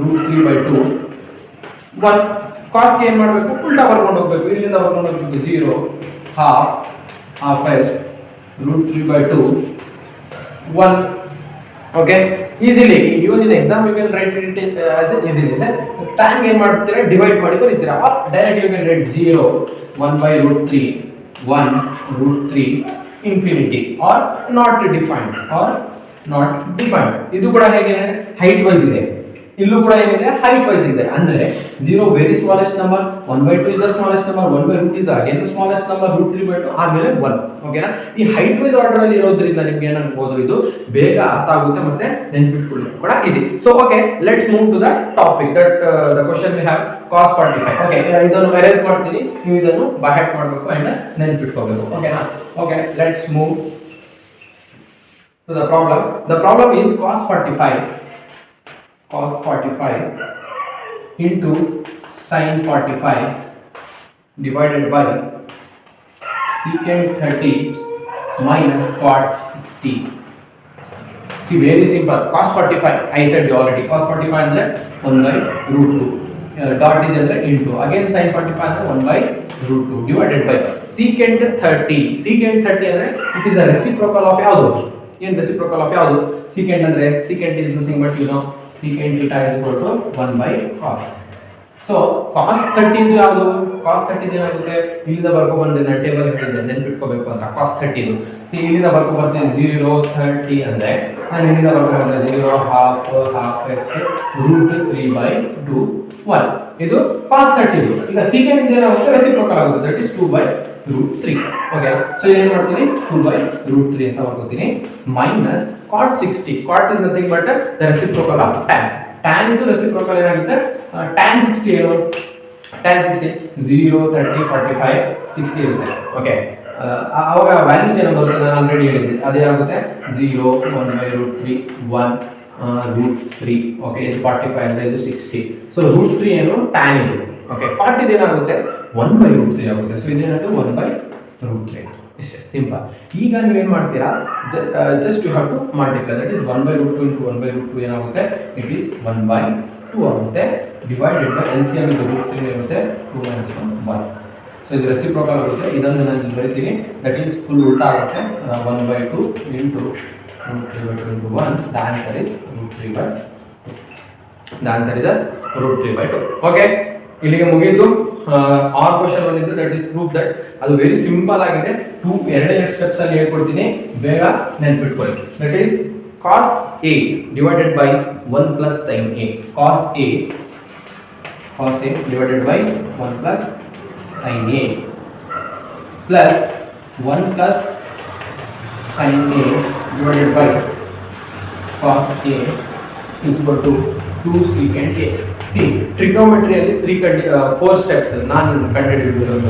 √3/2, 1. ಕಾಸ್ಗೆ ಏನ್ ಮಾಡಬೇಕು, ಉಲ್ಟಾ ಬರ್ಕೊಂಡು ಹೋಗ್ಬೇಕು, ಇಲ್ಲಿಂದ ಬರ್ಕೊಂಡು ಹೋಗ್ಬೇಕು. 0, half, halfest, √3/2, 1. Okay, easily even in exam you can write it as easily. Time ಏನ್ ಮಾಡ್ತೀರಾ, ಡಿವೈಡ್ ಮಾಡಿ ಬರೀತೀರಾ. Or direct you can write 0, 1/√3, 1√3 infinity, or not defined, or not defined. ಇದು ಕೂಡ ಹೇಗೆ ಹೈಟ್ ವೈಸ್ ಇದೆ, ಇಲ್ಲೂ ಕೂಡ ಏನಿದೆ, ಹೈಟ್ ವೈಸ್ ಇದೆ. ಅಂದ್ರೆ 0 very smallest number, 1/2 is the smallest number, 1/√2 is the again the smallest number, √3/2 ಆಮೇಲೆ 1. ಓಕೆನಾ, ಈ ಹೈಟ್ ವೈಸ್ ಆರ್ಡರ್ ಅಲ್ಲಿ ಇರೋದ್ರಿಂದ ನಿಮ್ಗೆ ಏನಾಗಬಹುದು, ಇದು ಬೇಗ ಅರ್ಥ ಆಗುತ್ತೆ ಮತ್ತೆ ನೆನಪಿಟ್ಕೊಳ್ಳೋದು ಕೂಡ easy. So okay, let's move to the topic that the question we have cos 45. Okay, ಇದನ್ನು ಅರೇಂಜ್ ಮಾಡ್ತೀನಿ, ನೀವು ಇದನ್ನು ಬೈ ಹ್ಯಾಟ್ ಮಾಡಬೇಕು ಅಂಡ್ ನೆನಪಿಟ್ಕೋಬೇಕು. ಓಕೆನಾ, okay, let's move to the problem. The problem is cos 45 into sin 45 divided by secant 30 minus cot 60. See, very simple. Cos 45, I said already, cos 45 ಅಂದ್ರೆ 1/√2. Dot is ಅಂದ್ರೆ into. Again sin 45 ಅಂದ್ರೆ 1/√2 divided by secant 30. Secant 30 ಅಂದ್ರೆ it is a reciprocal of ಯಾವುದು, ಏನು reciprocal of ಯಾವುದು, secant ಅಂದ್ರೆ secant is nothing but you know secant theta is equal to 1/cos. So cos 30 ಇದು ಯಾವುದು, cos 30 ಏನಾಗುತ್ತೆ, ಇಲ್ಲಿಂದ ಬರ್ಕೊ ಬಂದಿದೆ ಟೇಬಲ್ ಹೇಳಿದೆ ನೆನಪಿಟ್ಕೋಬೇಕು ಅಂತ. cos 30 ಸಿ ಇಲ್ಲಿಂದ ಬರ್ಕೊ ಬರ್ತೀನಿ 0, 30 ಅಂದ್ರೆ ನಾನು ಇಲ್ಲಿಂದ ಬರ್ಕೊ ಬಂದೆ 0, half, halfest, √3/2, 1. ಇದು cos 30. ಈಗ secant ಏನಾಗುತ್ತೆ, ರೆಸಿಪ್ರೋಕಲ್ ಆಗುತ್ತೆ, ದಟ್ ಇಸ್ 2/√3. ಓಕೆ, ಸೊ ಏನು ಮಾಡ್ತೀನಿ, 2/√3 ಅಂತ ಬರ್ಕೋತೀನಿ minus cot 60. cot is nothing but the reciprocal of tan. tan ಇದು ರೆಸಿಪ್ರೋಕಲ್ ಏನಾಗುತ್ತೆ, tan 60 ಏನು, tan 60 0, 30, 45, 60 ಇರುತ್ತೆ. ಓಕೆ, ಅವಾಗ ವ್ಯಾಲ್ಯೂಸ್ ಏನು ಬರುತ್ತೆ ನಾನು ಆಲ್ರೆಡಿ ಹೇಳಿದ್ದೆ, ಅದೇನಾಗುತ್ತೆ 0, 1/√3, 1√3. ಓಕೆ, ಇದು 45 ಅಂದ್ರೆ ಇದು 60. ಸೊ √3 ಏನು, tan ಇದು. ಓಕೆ, cot ಇದು ಏನಾಗುತ್ತೆ 1/√3 ಆಗುತ್ತೆ. ಸೊ ಇದೇನಾಗುತ್ತೆ 1/√3. ಇಷ್ಟೇ ಸಿಂಪಲ್. ಈಗ ನೀವೇನ್ ಮಾಡ್ತೀರಾ, just you have to multiply, that is 1/√2 into 1/√2 ಏನಾಗುತ್ತೆ, ಇಟ್ ಈಸ್ 1/2 ಆಗುತ್ತೆ, ಡಿವೈಡೆಡ್ ಬೈ LCM ಇದು √3 ಇರುತ್ತೆ, 2 - 1. ಸೊ ಇದು ರೆಸಿಪ್ರೋಕಲ್ ಆಗುತ್ತೆ. ಇದನ್ನು ನಾನು ಬರೀತೀನಿ, ದಟ್ ಈಸ್ ಫುಲ್ ಉಲ್ಟಾ ಆಗುತ್ತೆ, 1/2 into √3/2 into 1. The answer is √3/2. The answer is √3/2. Okay, ಇಲ್ಲಿಗೆ ಮುಗೀತು. ಆರ್ ಕ್ವಶನ್ ಬಂದಿದ್ದು ದಟ್ ಇಸ್ ಪ್ರೂಫ್ ದಟ್ ಅದು ವೆರಿ ಸಿಂಪಲ್ ಆಗಿದೆ. ಎರಡೇ ಸ್ಟೆಪ್ಸ್ ಅಲ್ಲಿ ಹೇಳ್ಕೊಡ್ತೀನಿ, ಬೇಗ ನೆನ್ಪಿಟ್ಕೊಳ್ಳಿ. That is cos A divided by 1 plus sin A. cos A divided by 1 plus sin A plus 1 plus sin A divided by cos A is equal to 2 secant A. See, trigonometry ಅಲ್ಲಿ 4 steps ನಾನು ಕಂಡುಹಿಡಿದಿರೋದು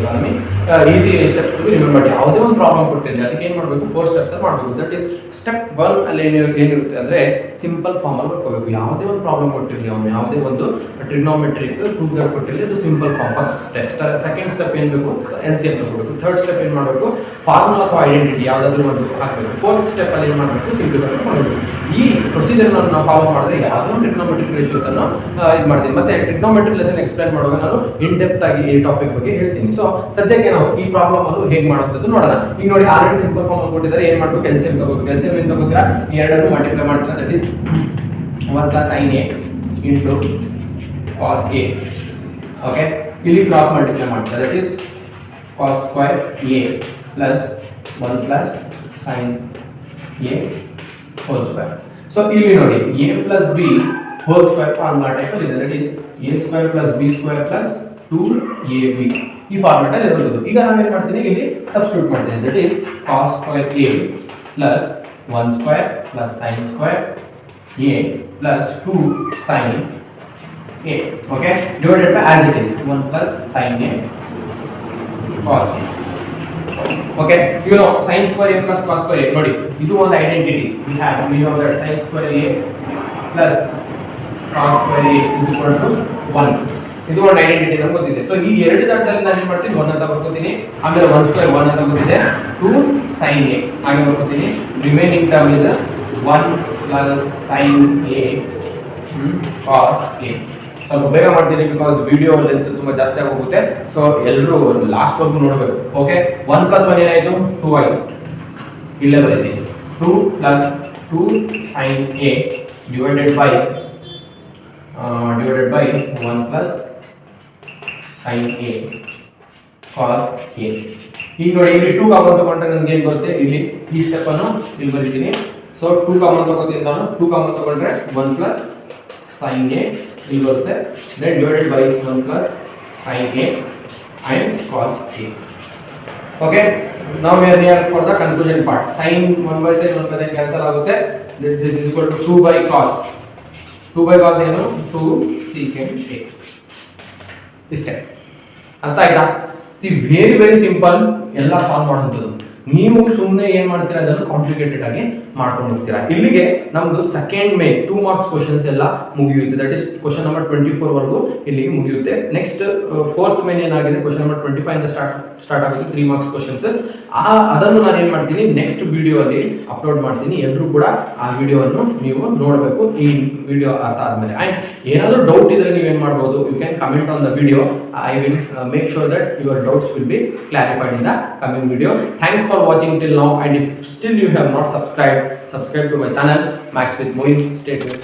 easy steps to remember. ಯಾವುದೇ ಒಂದು problem ಕೊಟ್ಟಿರಲಿ ಅದಕ್ಕೆ ಏನು ಮಾಡಬೇಕು, 4 steps ಮಾಡಬೇಕು. That is step 1 ಅಲ್ಲಿ ಏನಿರುತ್ತೆ ಅಂದರೆ ಸಿಂಪಲ್ ಫಾರ್ಮ್ ಅಲ್ಲಿ ಬರ್ಕೋಬೇಕು. ಯಾವುದೇ ಒಂದು ಪ್ರಾಬ್ಲಮ್ ಕೊಟ್ಟಿರಲಿ, ಅವನು ಯಾವುದೇ ಒಂದು ಟ್ರಿಗ್ನೋಮೆಟ್ರಿಕ್ ಪ್ರೂಫ್ಗಳು ಕೊಟ್ಟಿರಲಿ, ಅದು simple form first step. Second step ಏನು ಬೇಕು, LCM ತಗೋಬೇಕು. ಥರ್ಡ್ ಸ್ಟೆಪ್ ಏನು ಮಾಡಬೇಕು, ಫಾರ್ಮುಲಾ ಅಥವಾ ಐಡೆಂಟಿಟಿ ಯಾವುದಾದ್ರೂ ಒಂದು ಹಾಕಬೇಕು. ಫೋರ್ತ್ ಸ್ಟೆಪ್ ಅಲ್ಲಿ ಏನು ಮಾಡಬೇಕು, ಸಿಂಪ್ಲಿಫೈ ಮಾಡಬೇಕು. ಈ ಪ್ರೊಸೀಜರ್ ನಾವು ಫಾಲೋ ಮಾಡಿದ್ರೆ ಯಾವುದೋ ಟ್ರಿಗ್ನೋಮೆಟ್ರಿಕ್ ರೇಷಿಯೋಸ್ ಅನ್ನು ಇದು ಮಾಡ್ತೀನಿ. ಮತ್ತೆ ಟ್ರಿಗ್ನೋಮೆಟ್ರಿ ಲೆಸನ್ ಎಕ್ಸ್ಪ್ಲೈನ್ ಮಾಡುವಾಗ ನಾನು ಇನ್ ಡೆಪ್ತ್ ಆಗಿ ಈ ಟಾಪಿಕ್ ಬಗ್ಗೆ ಹೇಳ್ತೀನಿ. ಸೊ ಸದ್ಯಕ್ಕೆ ನಾವು ಈ ಪ್ರಾಬ್ಲಮ್ ಅನ್ನು ಹೇಗೆ ಮಾಡೋದು ನೋಡೋಣ. ಈಗ ನೋಡಿ, ಆಲ್ರೆಡಿ ಸಿಂಪಲ್ ಫಾರ್ಮ್ ಕೊಟ್ಟಿದ್ದಾರೆ. ಏನು ಮಾಡಬೇಕು, LCM ತಗೋಬೇಕು. LCM ಏನು ತಗೋತೀರಾ, ಈ ಎರಡನ್ನು ಮಲ್ಟಿಪ್ಲೈ ಮಾಡ್ತೀರಾ. That is 1 plus sin A into cos A. Okay, ಇಲ್ಲಿ ಕ್ರಾಸ್ ಮಲ್ಟಿಪ್ಲೈ ಮಾಡ್ತೀರಾ. That is cos square A plus 1 plus sin A whole square. So ಇಲ್ಲಿ ನೋಡಿ, A plus B whole square formula type ಅಲ್ಲಿ ಇದೆ. That is A square plus B square plus 2AB. ಈ format ಅಲ್ಲಿ ಇರೋದು. ಈಗ ನಾನು ಏನು ಮಾಡ್ತೀನಿ, ಇಲ್ಲಿ ಸಬ್ಸ್ಟಿಟ್ಯೂಟ್ ಮಾಡ್ತೀನಿ. That is cos square A plus 1 square plus sin square A plus 2 sin A. Okay, divided by as it is 1 plus sin A cos A. Okay, you know sin square A plus cos square A. ನೋಡಿ, ಇದು ಒಂದು identity. we know that sin square A plus cos square A is equal to 1. ಇದು ಒಂದು identity ನಮಗೆ ಗೊತ್ತಿದೆ. So ಈ ಎರಡು ಜಾಗದಲ್ಲಿ ನಾನು ಏನು ಮಾಡ್ತೀನಿ, 1 ಅಂತ ಬರ್ಕೋತೀನಿ. ಆಮೇಲೆ 1 square 1 ಅಂತ ಗೊತ್ತಿದೆ, 2 sin A ಹಾಗೆ ಬರ್ಕೋತೀನಿ. Remaining term is 1 plus sin A cos A. ಸ್ವಲ್ಪ ಬೇಗ ಮಾಡ್ತೀನಿ ಬಿಕಾಸ್ ವಿಡಿಯೋ ಲೆಂತ್ ತುಂಬಾ ಜಾಸ್ತಿ ಆಗೋಗುತ್ತೆ. ಸೊ ಎಲ್ಲರೂ ಲಾಸ್ಟ್ ವರ್ಗು ನೋಡಬೇಕು. ಓಕೆ, 1 plus 1 ಏನಾಯಿತು, 2 ಆಯಿತು. ಇಲ್ಲೇ ಬರೀತೀನಿ 2 plus 2 sin A divided by 1 plus sin A cos A. ಈಗ ನೋಡಿ, ಇಲ್ಲಿ 2 ಕಾಮನ್ ತಗೊಂಡ್ರೆ ನನಗೆ ಏನು ಬರುತ್ತೆ, ಇಲ್ಲಿ ಈ ಸ್ಟೆಪ್ ಅನ್ನು ಇಲ್ಲಿ ಬರೀತೀನಿ. ಸೊ 2 ಕಾಮನ್ ತಗೋತೀನಿ ನಾನು. 2 ಕಾಮನ್ ತಗೊಂಡ್ರೆ 1 plus sin A ಇಲ್ಲಿ ಬರುತ್ತೆ. Then divided by 1 plus sin A and cos A. Okay, now we are here for the conclusion part. Sin 1 by sin 1 by sin cancel ಆಗುತ್ತೆ. This is equal to 2 by cos. 2 by cos ಏನು, 2 secant A. ಇಷ್ಟೇ, ಅರ್ಥ ಆಯ್ತಾ? C very very simple, ಎಲ್ಲ solve ಮಾಡುವಂಥದ್ದು. ನೀವು ಸುಮ್ಮನೆ ಏನು ಮಾಡ್ತೀರಾ, ಅದನ್ನು ಕಾಂಪ್ಲಿಕೇಟೆಡ್ ಆಗಿ ಮಾಡ್ಕೊಂಡು ಹೋಗ್ತೀರಾ. ಇಲ್ಲಿಗೆ ನಮ್ದು ಸೆಕೆಂಡ್ ಮೇನ್ 2 marks ಕ್ವಶನ್ಸ್ ಎಲ್ಲ ಮುಗಿಯುತ್ತೆ. ದಟ್ ಇಸ್ ಕ್ವಶನ್ ನಂಬರ್ 24 ವರೆಗೂ ಇಲ್ಲಿಗೆ ಮುಗಿಯುತ್ತೆ. ನೆಕ್ಸ್ಟ್ ಫೋರ್ತ್ ಮೇನ್ ಏನಾಗಿದೆ, ಕ್ವಶನ್ ನಂಬರ್ 25 ಇಂದ ಸ್ಟಾರ್ಟ್ ಆಗುತ್ತೆ 3 marks ಕ್ವಶನ್ಸ್. ಅದನ್ನು ನಾನು ಏನು ಮಾಡ್ತೀನಿ, ನೆಕ್ಸ್ಟ್ ವಿಡಿಯೋ ಅಲ್ಲಿ ಅಪ್ಲೋಡ್ ಮಾಡ್ತೀನಿ. ಎಲ್ಲರೂ ಕೂಡ ಆ ವಿಡಿಯೋವನ್ನು ನೀವು ನೋಡಬೇಕು ಈ ವಿಡಿಯೋ ಅರ್ಥ ಆದಮೇಲೆ. ಆ್ಯಂಡ್ ಏನಾದರೂ ಡೌಟ್ ಇದ್ರೆ ನೀವು ಏನು ಮಾಡ್ಬೋದು, you can comment on the video. I will make sure that your doubts will be clarified in the coming video. Thanks for watching till now, and if still you have not subscribed to my channel Max with Moin. Stay tuned.